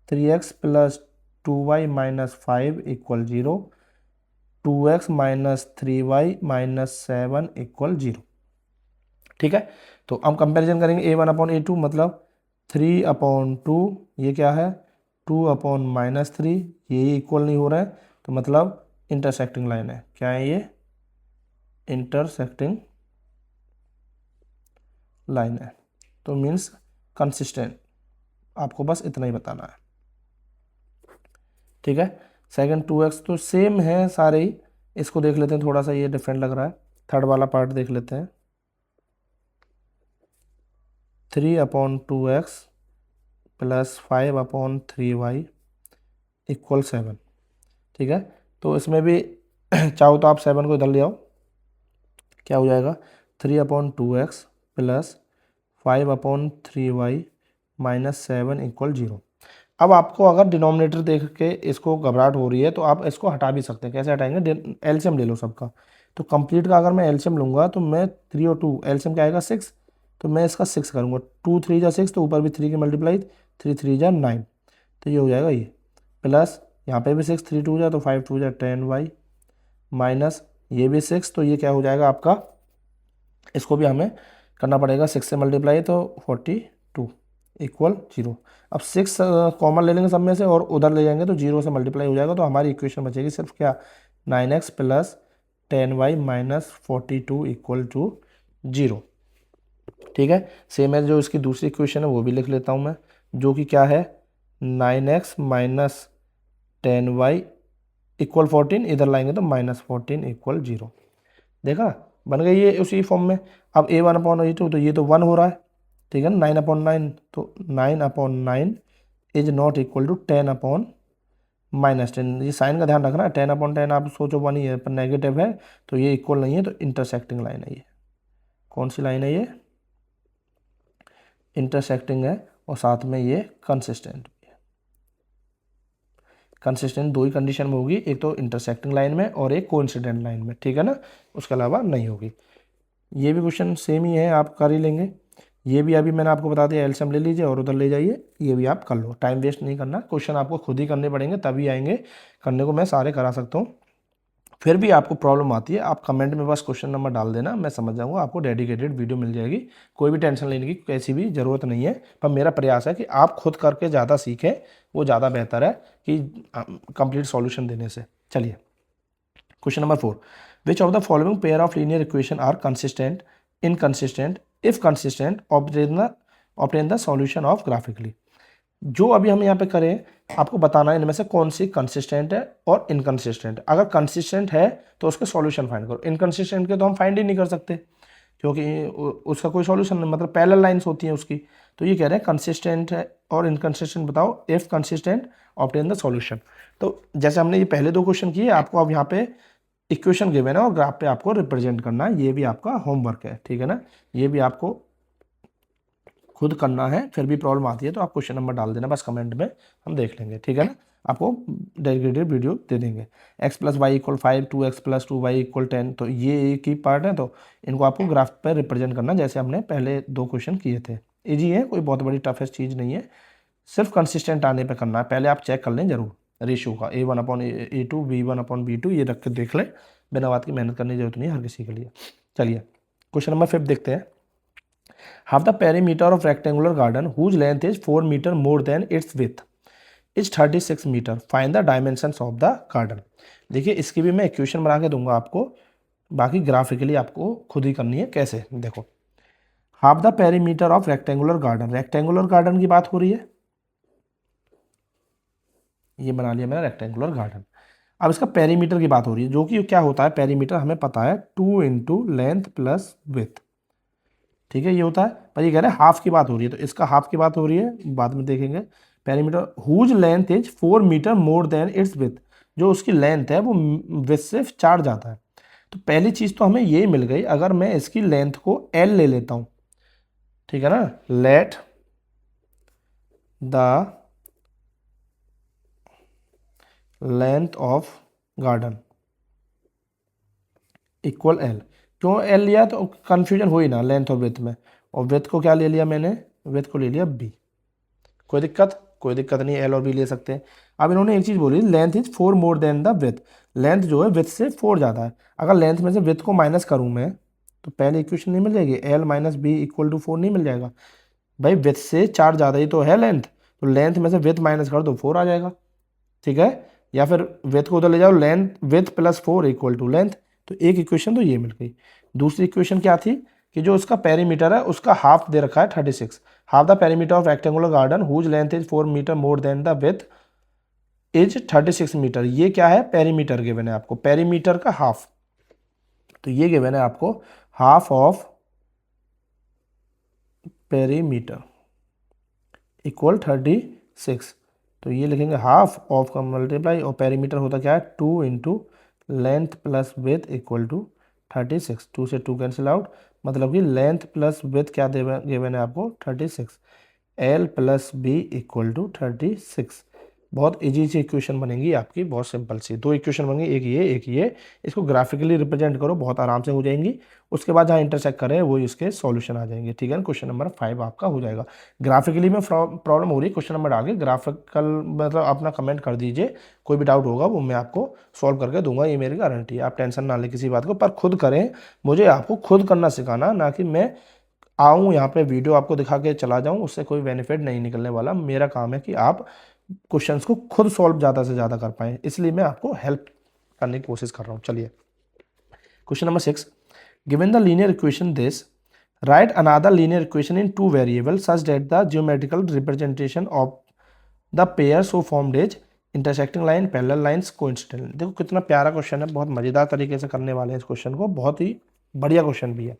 3x plus 2y minus 5 equal 0, 2x minus 3y minus 7 equal 0। ठीक है, तो हम कंपैरिजन करेंगे a1/a2 मतलब 3/2, ये क्या है 2/-3, ये इक्वल नहीं हो रहा है, तो मतलब इंटरसेक्टिंग लाइन है। क्या है ये, इंटरसेक्टिंग लाइन है, तो मीन्स कंसिस्टेंट। आपको बस इतना ही बताना है। ठीक है, सेकंड 2x तो सेम है सारे ही, इसको देख लेते हैं, थोड़ा सा ये डिफरेंट लग रहा है। थर्ड वाला पार्ट देख लेते हैं, 3/2x प्लस 5/3y इक्वल 7। ठीक है, तो इसमें भी चाहो तो आप 7 को इधर ले आओ, क्या हो जाएगा 3/2x plus 5/3y minus 7 equal 0। अब आपको अगर डिनोमिनेटर देख के इसको घबराहट हो रही है तो आप इसको हटा भी सकते हैं। कैसे हटाएंगे, एलसीएम ले लो सबका। तो कंप्लीट का अगर मैं एलसीएम लूँगा तो मैं 3 और 2 एलसीएम क्या आएगा 6, तो मैं इसका 6 करूँगा, 2 3 जा 6, तो ऊपर भी 3 की मल्टीप्लाई, 3 3 जा 9, तो ये हो जाएगा ये, प्लस यहाँ पे भी 6, 3 2 जा तो 5 2 जा 10y माइनस ये भी 6, तो ये क्या हो जाएगा आपका, इसको भी हमें करना पड़ेगा 6 से मल्टीप्लाई, तो 42 इक्वल 0। अब 6 कॉमन ले लेंगे सब में से और उधर ले जाएंगे तो 0 से मल्टीप्लाई हो जाएगा, तो हमारी इक्वेशन बचेगी सिर्फ क्या 9x plus 10y minus 42 equal to 0। ठीक है, सेम है जो इसकी दूसरी इक्वेशन है वो भी लिख लेता हूँ मैं, जो कि क्या है 9x माइनस 10y इक्वल 14, इधर लाएंगे तो माइनस 14 इक्वल 0। देखा, बन गई ये उसी फॉर्म में। अब a1/a2 तो ये तो 1 हो रहा है, ठीक है ना, 9/9, तो 9/9 इज नॉट इक्वल टू 10/-10। ये साइन का ध्यान रखना, 10/10 आप सोचो 1 ही है पर नेगेटिव है, तो ये इक्वल नहीं है, तो इंटरसेक्टिंग लाइन है ये। कौन सी लाइन है ये, इंटरसेक्टिंग है, और साथ में ये कंसिस्टेंट। कंसिस्टेंट दो ही कंडीशन में होगी, एक तो इंटरसेक्टिंग लाइन में और एक कोइंसिडेंट लाइन में, ठीक है ना, उसके अलावा नहीं होगी। ये भी क्वेश्चन सेम ही है, आप कर ही लेंगे। ये भी अभी मैंने आपको बता दिया, एलसीएम ले लीजिए और उधर ले जाइए, ये भी आप कर लो, टाइम वेस्ट नहीं करना, क्वेश्चन आपको खुद ही करने पड़ेंगे तभी आएंगे, करने को मैं सारे करा सकता हूँ। फिर भी आपको प्रॉब्लम आती है, आप कमेंट में बस क्वेश्चन नंबर डाल देना, मैं समझ जाऊँगा, आपको डेडिकेटेड वीडियो मिल जाएगी। कोई भी टेंशन लेने की कैसी भी ज़रूरत नहीं है, पर मेरा प्रयास है कि आप खुद करके ज़्यादा सीखें, वो ज़्यादा बेहतर है कि कंप्लीट सॉल्यूशन देने से। चलिए, question number 4, which of the following pair of linear equation are consistent, inconsistent, if consistent obtain the solution of graphically. जो अभी हम यहाँ पे करें, आपको बताना है इनमें से कौन सी कंसिस्टेंट है और इनकंसिस्टेंट। अगर कंसिस्टेंट है तो उसके सॉल्यूशन फाइंड करो, इनकंसिस्टेंट के तो हम फाइंड ही नहीं कर सकते क्योंकि उसका कोई सॉल्यूशन नहीं, मतलब पैरेलल लाइंस होती हैं उसकी। तो ये कह रहे हैं कंसिस्टेंट है और इनकंसिस्टेंट बताओ, if consistent obtain the solution. तो जैसे हमने ये पहले दो क्वेश्चन किए, आपको अब यहाँ पे इक्वेशन गिवन है और ग्राफ पे आपको रिप्रेजेंट करना है, ये भी आपका होमवर्क है, ठीक है ना, ये भी आपको खुद करना है। फिर भी प्रॉब्लम आती है तो आप क्वेश्चन नंबर डाल देना बस कमेंट में, हम देख लेंगे, ठीक है ना, आपको डेडिकेटेड वीडियो दे देंगे। x plus y equal 5, 2x plus 2y equal 10, तो ये एक ही पार्ट है, तो इनको आपको ग्राफ पर रिप्रेजेंट करना जैसे हमने पहले दो क्वेश्चन किए थे। इजी है, कोई बहुत बड़ी टफेस्ट चीज़ नहीं है, सिर्फ कंसिस्टेंट आने पर करना है। पहले आप चेक कर लें जरूर रेशियो का, a1/a2 b1/b2, ये रख के देख लें, बिना बात की मेहनत करने की जरूरत नहीं है हर किसी के लिए। चलिए, क्वेश्चन नंबर 5 देखते हैं। Half the perimeter of rectangular garden whose length is 4 meter more than its width is 36 meter. Find the dimensions of the garden. देखिए, इसकी भी मैं इक्वेशन बना के दूंगा आपको, बाकी ग्राफिकली आपको खुद ही करनी है। कैसे, देखो, half the perimeter of rectangular garden, rectangular garden की बात हो रही है, ये बना लिया मैंने रेक्टेंगुलर गार्डन। अब इसका पेरीमीटर की बात हो रही है, जो कि क्या होता है, पेरीमीटर हमें पता है 2 इंटू लेंथ प्लस विथ, ठीक है, ये होता है। पर ये कह रहे हैं हाफ की बात हो रही है, तो इसका हाफ की बात हो रही है, बाद में देखेंगे। Perimeter whose length is 4 metre more than its width, जो उसकी लेंथ है वो विथ से 4 जाता है। तो पहली चीज़ तो हमें ये मिल गई, अगर मैं इसकी लेंथ को L ले लेता हूँ, ठीक है ना, let the length of garden equal L. क्यों एल लिया, तो कन्फ्यूजन हो ही ना लेंथ और विथ में, और विथ को क्या ले लिया मैंने, विथ को ले लिया बी। कोई दिक्कत, कोई दिक्कत नहीं, एल और बी ले सकते हैं। अब इन्होंने एक चीज़ बोली, length is 4 more than the with. Length जो है विथ से 4 ज़्यादा है। अगर लेंथ में से विथ को माइनस करूँ मैं, तो पहले इक्वेशन नहीं मिल जाएगी, L minus B equal to 4 नहीं मिल जाएगा। भाई विथ से 4 ज़्यादा ही तो है लेंथ, तो लेंथ में से विथ माइनस कर दो 4 आ जाएगा। ठीक है, या फिर विथ को उधर ले जाओ, length width plus 4 equal to length. तो एक इक्वेशन तो ये मिल गई। दूसरी इक्वेशन क्या थी कि जो उसका पेरीमीटर है उसका हाफ दे रखा है 36, half the perimeter of rectangular garden whose length is 4 metre more than the width is 36 metre. ये क्या है, पेरीमीटर गिवन है आपको, पेरीमीटर का हाफ। तो ये गिवन है आपको हाफ ऑफ पेरीमीटर इक्वल 36। तो ये लिखेंगे हाफ ऑफ का मल्टीप्लाई, और पेरीमीटर होता क्या है 2 into length plus width equal to 36। 2 से 2 कैंसिल आउट, मतलब कि लेंथ प्लस विथ क्या गिवन है आपको 36, L plus B equal to 36। बहुत इजी सी इक्वेशन बनेगी आपकी, बहुत सिंपल सी। दो इक्वेशन बनेंगी, एक ये एक ये। इसको ग्राफिकली रिप्रेजेंट करो, बहुत आराम से हो जाएंगी। उसके बाद जहाँ इंटरसेक्ट करें वो इसके सॉल्यूशन आ जाएंगे। ठीक है ना, क्वेश्चन नंबर 5 आपका हो जाएगा। ग्राफिकली में प्रॉब्लम हो रही है, क्वेश्चन नंबर आगे ग्राफिकल मतलब अपना कमेंट कर दीजिए, कोई भी डाउट होगा वो मैं आपको सॉल्व करके दूंगा, ये मेरी गारंटी है। आप टेंशन ना लें किसी बात को, पर खुद करें। मुझे आपको खुद करना सिखाना, ना कि मैं आऊँ यहाँ पे वीडियो आपको दिखा के चला जाऊँ, उससे कोई बेनिफिट नहीं निकलने वाला। मेरा काम है कि आप क्वेश्चंस को खुद सॉल्व ज़्यादा से ज़्यादा कर पाएँ, इसलिए मैं आपको हेल्प करने की कोशिश कर रहा हूँ। चलिए question number 6, given the linear equation this, right another linear equation in 2 variable such that the geometrical representation of the pair so formed is intersecting line, parallel lines, coincident. देखो कितना प्यारा क्वेश्चन है, बहुत मज़ेदार तरीके से करने वाले हैं इस क्वेश्चन को, बहुत ही बढ़िया क्वेश्चन भी है।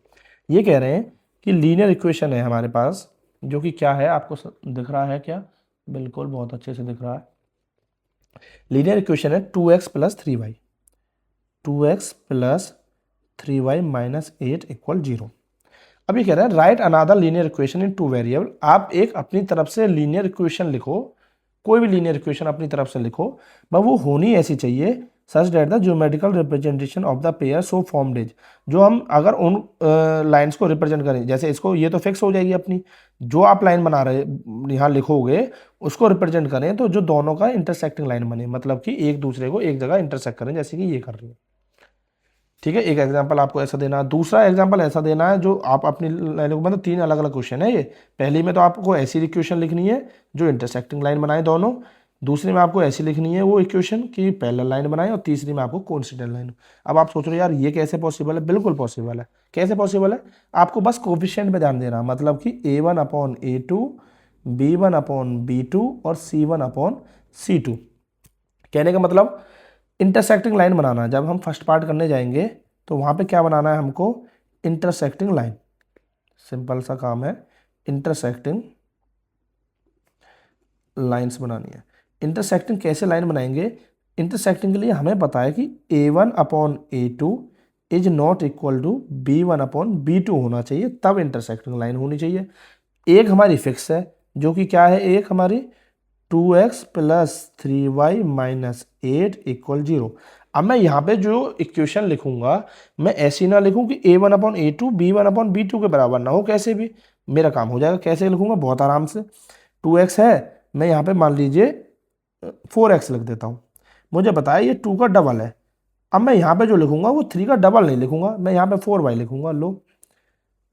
ये कह रहे हैं कि लीनियर इक्वेशन है हमारे पास, जो कि क्या है आपको दिख रहा है क्या, बिल्कुल बहुत अच्छे से दिख रहा है। लीनियर इक्वेशन है 2x plus 3y, 2x plus 3y minus 8 equal 0। अब ये कह रहा है राइट अनदर लीनियर इक्वेशन इन 2 वेरिएबल। आप एक अपनी तरफ से लीनियर इक्वेशन लिखो, कोई भी लीनियर इक्वेशन अपनी तरफ से लिखो, बस वो होनी ऐसी चाहिए such that the geometrical representation of the pair so formed is. जो हम अगर उन लाइंस को रिप्रेजेंट करें, जैसे इसको, ये तो फिक्स हो जाएगी अपनी, जो आप लाइन बना रहे यहाँ लिखोगे उसको रिप्रेजेंट करें तो जो दोनों का इंटरसेक्टिंग लाइन बने, मतलब कि एक दूसरे को एक जगह इंटरसेक्ट करें, जैसे कि ये कर रही है। ठीक है, एक एग्जांपल आपको ऐसा देना है, दूसरा एग्जांपल ऐसा देना है जो आप अपनी लाइनों को, मतलब 3 अलग अलग क्वेश्चन है ये। पहली में तो आपको ऐसी इक्वेशन लिखनी है जो इंटरसेक्टिंग लाइन बनाए दोनों, दूसरी में आपको ऐसी लिखनी है वो इक्वेशन कि पैरेलल लाइन बनाए, और तीसरी में आपको कोइंसिडेंट लाइन। अब आप सोच रहे हो यार ये कैसे पॉसिबल है, बिल्कुल पॉसिबल है। कैसे पॉसिबल है, आपको बस कोफिशिएंट में ध्यान देना, मतलब कि a1 upon a2, b1 upon b2 और c1 अपॉन c2। कहने का मतलब इंटरसेक्टिंग लाइन बनाना, जब हम फर्स्ट पार्ट करने जाएंगे तो वहाँ पे क्या बनाना है हमको, इंटरसेक्टिंग लाइन। सिंपल सा काम है, इंटरसेक्टिंग लाइंस बनानी है। इंटरसेक्टिंग कैसे लाइन बनाएंगे, इंटरसेक्टिंग के लिए हमें पता है कि a1 upon a2 is not equal to b1 upon b2 होना चाहिए, तब इंटरसेक्टिंग लाइन होनी चाहिए। एक हमारी फिक्स है जो कि क्या है, एक हमारी 2x plus 3y minus 8 equal 0। अब मैं यहाँ पे जो इक्वेशन लिखूंगा, मैं ऐसी ना लिखूं कि a1 upon a2 b1 upon b2 के बराबर ना हो, कैसे भी मेरा काम हो जाएगा। कैसे लिखूंगा, बहुत आराम से, 2x है, मैं यहाँ पे मान लीजिए 4x लिख देता हूँ, मुझे पता है ये 2 का डबल है। अब मैं यहाँ पे जो लिखूंगा वो 3 का डबल नहीं लिखूंगा, मैं यहाँ पे 4y लिखूंगा। लो,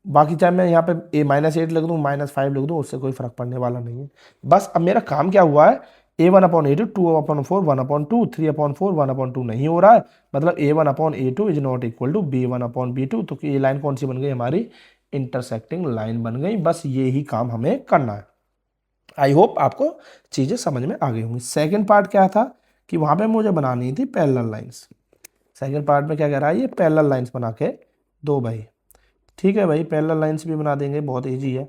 बाकी चाहे मैं यहाँ पे -8 लिख दूँ, -5 लिख दूँ, उससे कोई फर्क पड़ने वाला नहीं है। बस अब मेरा काम क्या हुआ है, a1 upon a2 2 upon 4 1 upon 2 3 upon 4 1 upon 2 नहीं हो रहा है, मतलब a1 upon a2 is not equal to b1 upon b2। तो ये लाइन कौन सी बन गई, हमारी इंटरसेक्टिंग लाइन बन गई। बस ये ही काम हमें करना है। आई होप आपको चीज़ें समझ में आ गई होंगी। सेकेंड पार्ट क्या था कि वहाँ पे मुझे बनानी थी पैरेलल लाइंस। सेकेंड पार्ट में क्या कह रहा है, ये पैरेलल लाइंस बना के दो भाई। ठीक है भाई, पैरेलल लाइंस भी बना देंगे, बहुत इजी है।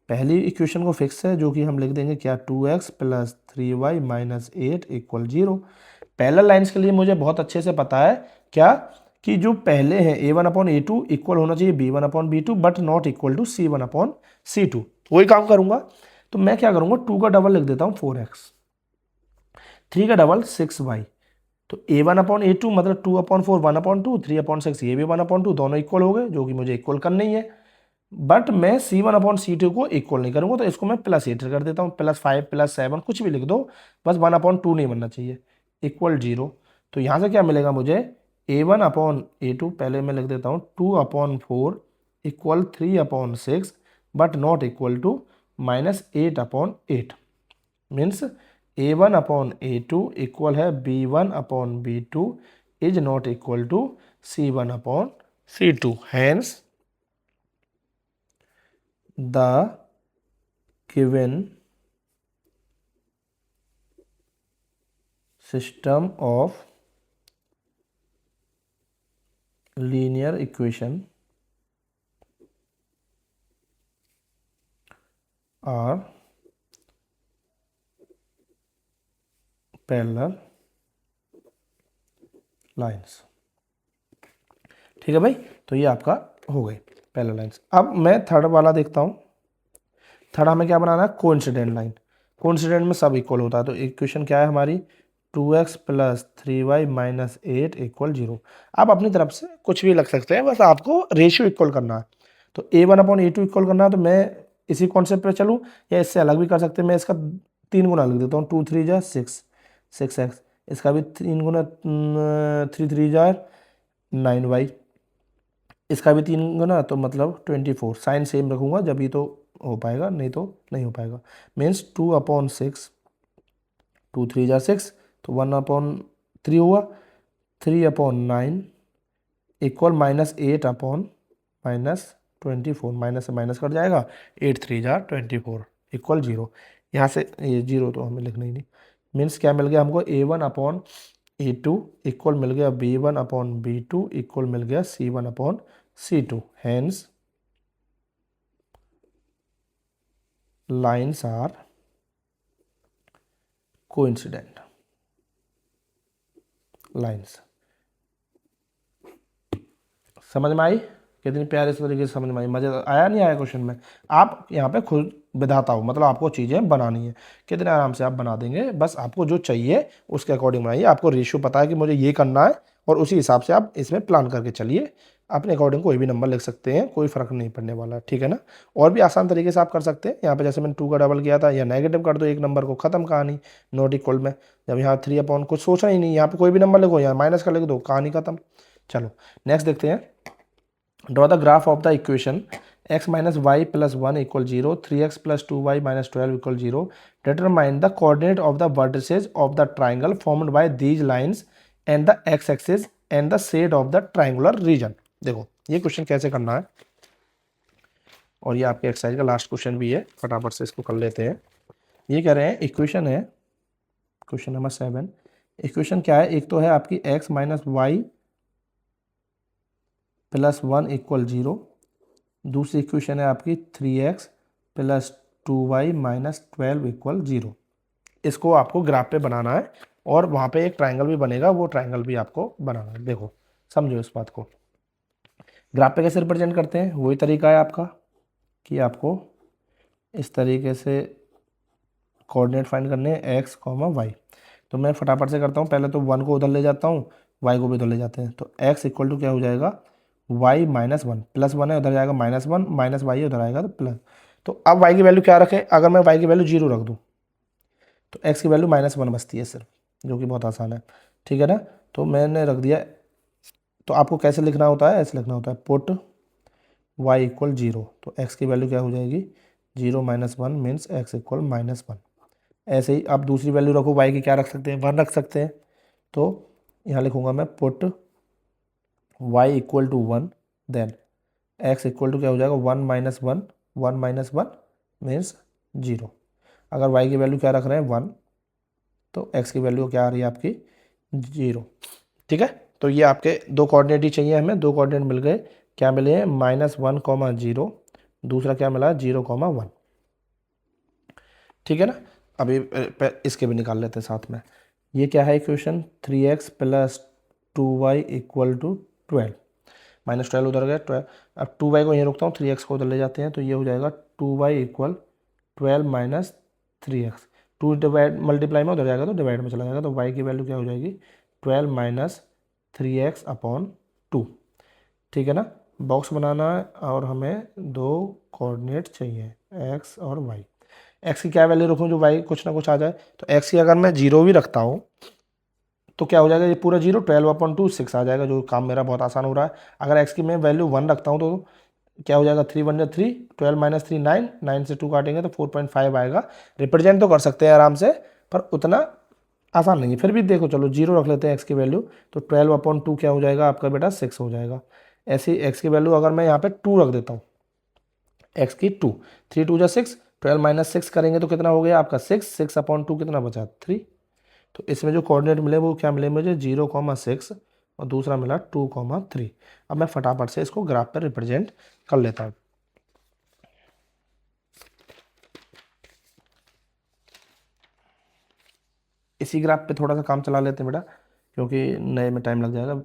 पहली इक्वेशन को फिक्स है जो कि हम लिख देंगे क्या, 2x plus 3y minus 8 equal 0। Parallel lines के लिए मुझे बहुत अच्छे से पता है क्या, कि जो पहले हैं a1 अपॉन a2 इक्वल होना चाहिए b1 upon b2 but not equal to c1 upon c2। वही काम करूंगा, तो मैं क्या करूंगा, 2 का डबल लिख देता हूँ 4x, 3 का डबल 6y, तो a1/a2 मतलब 2/4 1/2 3/6 ये भी 1/2 दोनों इक्वल हो गए, जो कि मुझे इक्वल करना ही है। बट मैं c1/c2 को इक्वल नहीं करूँगा, तो इसको मैं +8 कर देता हूँ, +5 +7 कुछ भी लिख दो, बस 1/2 नहीं बनना चाहिए, इक्वल 0। तो यहाँ से क्या मिलेगा मुझे, a1/a2 पहले मैं लिख देता हूँ 2/4 equal 3/6 but not equal to -8/8 means a1/a2 equal है b1/b2 is not equal to c1/c2। Hence the given system of linear equation are parallel lines। ठीक है भाई, तो ये आपका हो गई पैरेलल लाइंस। अब मैं थर्ड वाला देखता हूँ। थर्ड हमें क्या बनाना है, कोइंसिडेंट लाइन। कोइंसिडेंट में सब इक्वल होता है, तो इक्वेशन क्या है हमारी, 2x + 3y - 8 = 0। आप अपनी तरफ से कुछ भी लग सकते हैं, बस आपको रेशियो इक्वल करना है। तो a1/a2 इक्वल करना है, तो मैं इसी कॉन्सेप्ट पे चलूँ या इससे अलग भी कर सकते हैं। मैं इसका 3 गुना लिख देता हूँ, 2 3 जा 6 6x, इसका भी 3 गुना 3 3 जा 9y, इसका भी 3 गुना तो मतलब 24। साइन सेम रखूँगा जब ही तो हो पाएगा, नहीं तो नहीं हो पाएगा। मीन्स 2/6, 2 3 जा 6 तो 1/3 हुआ, 3/9 इक्वल -8/-24, माइनस से माइनस कट जाएगा, 8 3 जा 24 इक्वल 0। यहाँ से ये 0 तो हमें लिखना ही नहीं। मीन्स क्या मिल गया हमको, a1/a2 इक्वल मिल गया b1/b2 इक्वल मिल गया c1/c2। Hence lines are coincident lines. समझ में आई, कितनी प्यारे से तरीके से समझ में आई, मज़े आया नहीं आया क्वेश्चन में। आप यहाँ पे खुद विधाता हो, मतलब आपको चीज़ें बनानी है, कितने आराम से आप बना देंगे। बस आपको जो चाहिए उसके अकॉर्डिंग बनाइए। आपको रेशियो पता है कि मुझे ये करना है, और उसी हिसाब से आप इसमें प्लान करके चलिए। अपने अकॉर्डिंग कोई भी नंबर लिख सकते हैं, कोई फ़र्क नहीं पड़ने वाला, ठीक है ना। और भी आसान तरीके से आप कर सकते हैं। यहाँ पे जैसे मैंने 2 का डबल किया था, या नेगेटिव कर दो एक नंबर को, ख़त्म कहानी, नॉट इक्वल में। जब यहाँ 3/, कुछ सोचना ही नहीं, यहाँ पे कोई भी नंबर लिखो, यहाँ माइनस का लिख दो, कहानी ख़त्म। चलो नेक्स्ट देखते हैं। Draw the graph of the equation x - y + 1 = 0, 3x + 2y - 12 = 0। Determine the coordinate of the vertices of the triangle formed by these lines and the x-axis and the shade of the triangular region। देखो ये question कैसे करना है, और ये आपके exercise का last question भी है, फटाफट से इसको कर लेते हैं। ये कह रहे हैं, इक्वेशन है क्वेश्चन नंबर 7। इक्वेशन क्या है, एक तो है आपकी x - y + 1 = 0। दूसरी इक्वेशन है आपकी 3x + 2y - 12 = 0। इसको आपको ग्राफ पे बनाना है, और वहाँ पे एक ट्रायंगल भी बनेगा, वो ट्रायंगल भी आपको बनाना है। देखो समझो इस बात को, ग्राफ पे कैसे रिप्रेजेंट करते हैं, वही तरीका है आपका कि आपको इस तरीके से कोऑर्डिनेट फाइंड करने हैं x, y। तो मैं फटाफट से करता हूँ, पहले तो 1 को उधर ले जाता हूँ, y को भी उधर ले जाते हैं। तो x = क्या हो जाएगा, y - 1 +1 है, उधर जाएगा -1, -y है उधर आएगा तो प्लस। तो अब y की वैल्यू क्या रखें, अगर मैं y की वैल्यू 0 रख दूँ तो x की वैल्यू -1 बचती है सिर्फ, जो कि बहुत आसान है, ठीक है ना। तो मैंने रख दिया। तो आपको कैसे लिखना होता है, ऐसे लिखना होता है, पुट y = 0, तो x की वैल्यू क्या हो जाएगी, 0 - 1 मीन्स x = -1। ऐसे ही आप दूसरी वैल्यू रखो, y की क्या रख सकते हैं, 1 रख सकते हैं। तो यहाँ लिखूंगा मैं, पुट y = 1, देन x = क्या हो जाएगा, 1 - 1, 1 - 1 मीन्स 0। अगर y की वैल्यू क्या रख रहे हैं, 1, तो x की वैल्यू क्या आ रही है आपकी, 0। ठीक है, तो ये आपके दो कोऑर्डिनेट ही चाहिए हमें, दो कोऑर्डिनेट मिल गए। क्या मिले हैं, -1, 0, दूसरा क्या मिला, 0, 1। ठीक है ना। अभी इसके भी निकाल लेते हैं साथ में। ये क्या है इक्वेशन, 3x + 2y = 12, -12 उधर गया 12। अब 2y को यहीं रोकता हूँ, 3x को उधर ले जाते हैं, तो ये हो जाएगा 2y = 12 - 3x। 2 डिवाइड मल्टीप्लाई में उधर जाएगा तो डिवाइड में चला जाएगा, तो y की वैल्यू क्या हो जाएगी, 12 माइनस 3x/2। ठीक है ना। बॉक्स बनाना है और हमें दो कोऑर्डिनेट चाहिए, x और y। x की क्या वैल्यू रखूँ जो y कुछ ना कुछ आ जाए। तो x की अगर मैं 0 भी रखता हूँ तो क्या हो जाएगा, ये पूरा 0, 12/2 6 आ जाएगा, जो काम मेरा बहुत आसान हो रहा है। अगर x की मैं वैल्यू 1 रखता हूँ तो क्या हो जाएगा, 3 1 3, 12 माइनस 3 9, 9 से 2 काटेंगे तो 4.5 आएगा। रिप्रेजेंट तो कर सकते हैं आराम से, पर उतना आसान नहीं है। फिर भी देखो, चलो 0 रख लेते हैं x की वैल्यू, तो 12/2 क्या हो जाएगा आपका बेटा, 6 हो जाएगा। ऐसे ही x की वैल्यू अगर मैं यहाँ पे 2 रख देता हूँ, x की 2, 3 2 जा 6, 12 माइनस 6 करेंगे तो कितना हो गया आपका 6, 6/2 कितना बचा 3। तो इसमें जो कोऑर्डिनेट मिले वो क्या मिले मुझे, 0,6 और दूसरा मिला 2,3। अब मैं फटाफट से इसको ग्राफ पर रिप्रेजेंट कर लेता हूँ। इसी ग्राफ पे थोड़ा सा काम चला लेते हैं बेटा, क्योंकि नए में टाइम लग जाएगा,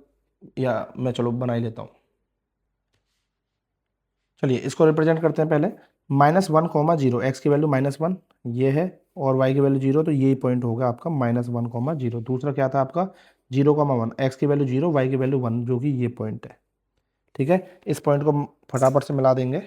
या मैं चलो बना ही लेता हूँ। चलिए इसको रिप्रेजेंट करते हैं पहले। -1,0, एक्स की वैल्यू -1 ये है, और y की वैल्यू 0, तो यही पॉइंट होगा आपका -1,0। दूसरा क्या था आपका 0,1, एक्स की वैल्यू 0, y की वैल्यू 1, जो कि ये पॉइंट है। ठीक है, इस पॉइंट को फटाफट से मिला देंगे।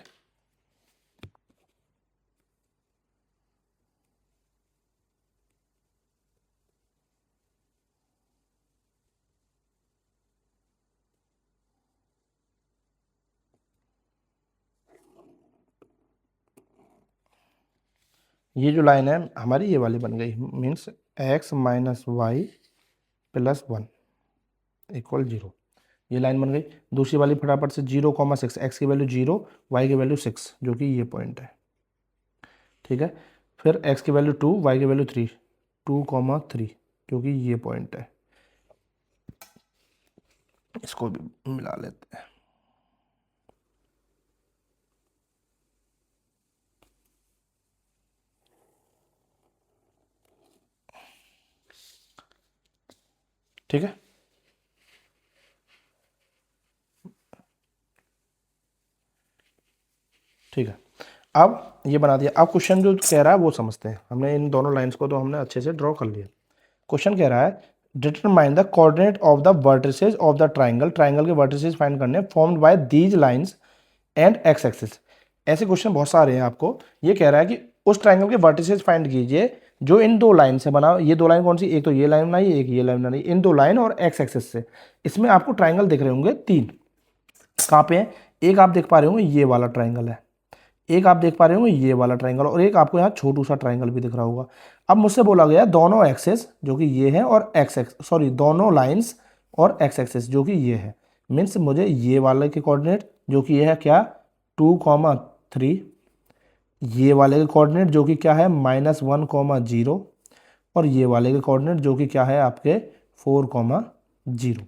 ये जो लाइन है हमारी ये वाली बन गई, means x minus y plus 1 equal 0, ये लाइन बन गई। दूसरी वाली फटाफट से 0,6, एक्स की वैल्यू 0, वाई की वैल्यू 6, जो कि ये पॉइंट है। ठीक है, फिर x की वैल्यू 2, वाई की वैल्यू 3, 2,3, जो कि ये पॉइंट है। इसको भी मिला लेते हैं। ठीक है, ठीक है, अब ये बना दिया। अब क्वेश्चन जो कह रहा है वो समझते हैं। हमने इन दोनों लाइंस को तो हमने अच्छे से ड्रॉ कर लिया। क्वेश्चन कह रहा है determine the coordinate of the vertices of the triangle, triangle के वर्टिसेस फाइंड करने formed by these lines and x axis. ऐसे क्वेश्चन बहुत सारे हैं आपको। ये कह रहा है कि उस ट्राइंगल के वर्टिसेस फाइंड कीजिए जो इन दो लाइन से बना। ये दो लाइन कौन सी, एक तो ये लाइन बनाई, एक ये लाइन बनाई, इन दो लाइन और एक्स एक्सिस से। इसमें आपको ट्राइंगल दिख रहे होंगे 3। कहाँ पे हैं, एक आप देख पा रहे होंगे ये वाला ट्राइंगल है, एक आप देख पा रहे होंगे ये वाला ट्राइंगल, और एक आपको यहाँ छोटू सा ट्राइंगल भी दिख रहा होगा। अब मुझसे बोला गया दोनों एक्सेस जो कि ये है और दोनों लाइंस और एक्स एक्सेस जो कि ये है। मीन्स मुझे ये वाले के कोऑर्डिनेट जो कि ये है क्या 2,3, ये वाले के कोऑर्डिनेट जो कि क्या है -1,0, और ये वाले के कोऑर्डिनेट जो कि क्या है आपके 4,0।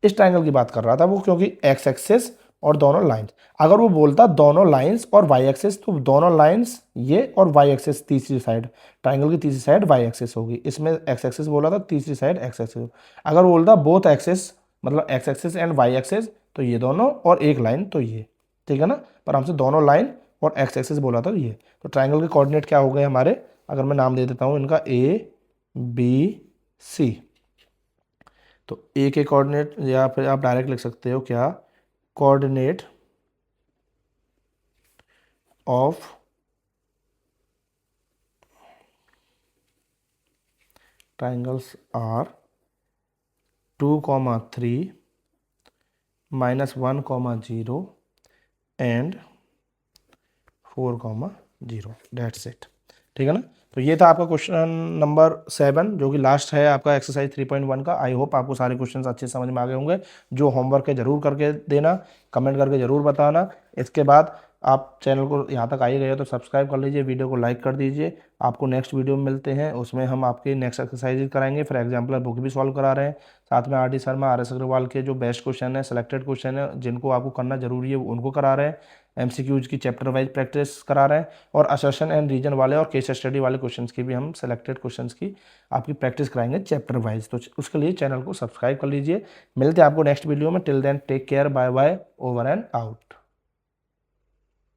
इस ट्राइंगल की बात कर रहा था वो, क्योंकि एक्स एक्सिस और दोनों लाइंस। अगर वो बोलता दोनों लाइंस और वाई एक्सिस, तो दोनों लाइंस ये और वाई एक्सिस तीसरी साइड, ट्राइंगल की तीसरी साइड वाई एक्सिस होगी। इसमें एक्स एक्सिस बोला था, तीसरी साइड एक्स एक्सिस। अगर बोलता बोथ एक्सिस, मतलब x axis and y axis, तो ये दोनों और एक लाइन तो ये। ठीक है ना, पर हमसे दोनों लाइन और एक्स एक्सिस बोला था ये। तो ट्राइंगल के कोऑर्डिनेट क्या हो गए हमारे, अगर मैं नाम दे देता हूँ इनका ABC, तो ए के कोऑर्डिनेट, या फिर आप डायरेक्ट लिख सकते हो क्या, coordinate of triangles are 2,3 -1,0 and 4,0। That's it. ठीक है ना। तो ये था आपका क्वेश्चन नंबर 7, जो कि लास्ट है आपका एक्सरसाइज 3.1 का। आई होप आपको सारे क्वेश्चंस अच्छे समझ में आ गए होंगे। जो होमवर्क है जरूर करके देना, कमेंट करके जरूर बताना। इसके बाद आप चैनल को यहाँ तक आए गए हो तो सब्सक्राइब कर लीजिए, वीडियो को लाइक कर दीजिए। आपको नेक्स्ट वीडियो में मिलते हैं, उसमें हम आपके नेक्स्ट एक्सरसाइज कराएंगे, फिर एग्जाम्पलर बुक भी सॉल्व करा रहे हैं। साथ में RD शर्मा, RS अग्रवाल के जो बेस्ट क्वेश्चन है, सेलेक्टेड क्वेश्चन है जिनको आपको करना जरूरी है, उनको करा रहे हैं। MCQs की चैप्टर वाइज प्रैक्टिस करा रहे हैं, और असर्शन एंड रीजन वाले और केस स्टडी वाले क्वेश्चंस की भी हम सेलेक्टेड क्वेश्चंस की आपकी प्रैक्टिस कराएंगे चैप्टर वाइज। तो उसके लिए चैनल को सब्सक्राइब कर लीजिए। मिलते हैं आपको नेक्स्ट वीडियो में। Till then take care, bye bye, over and out.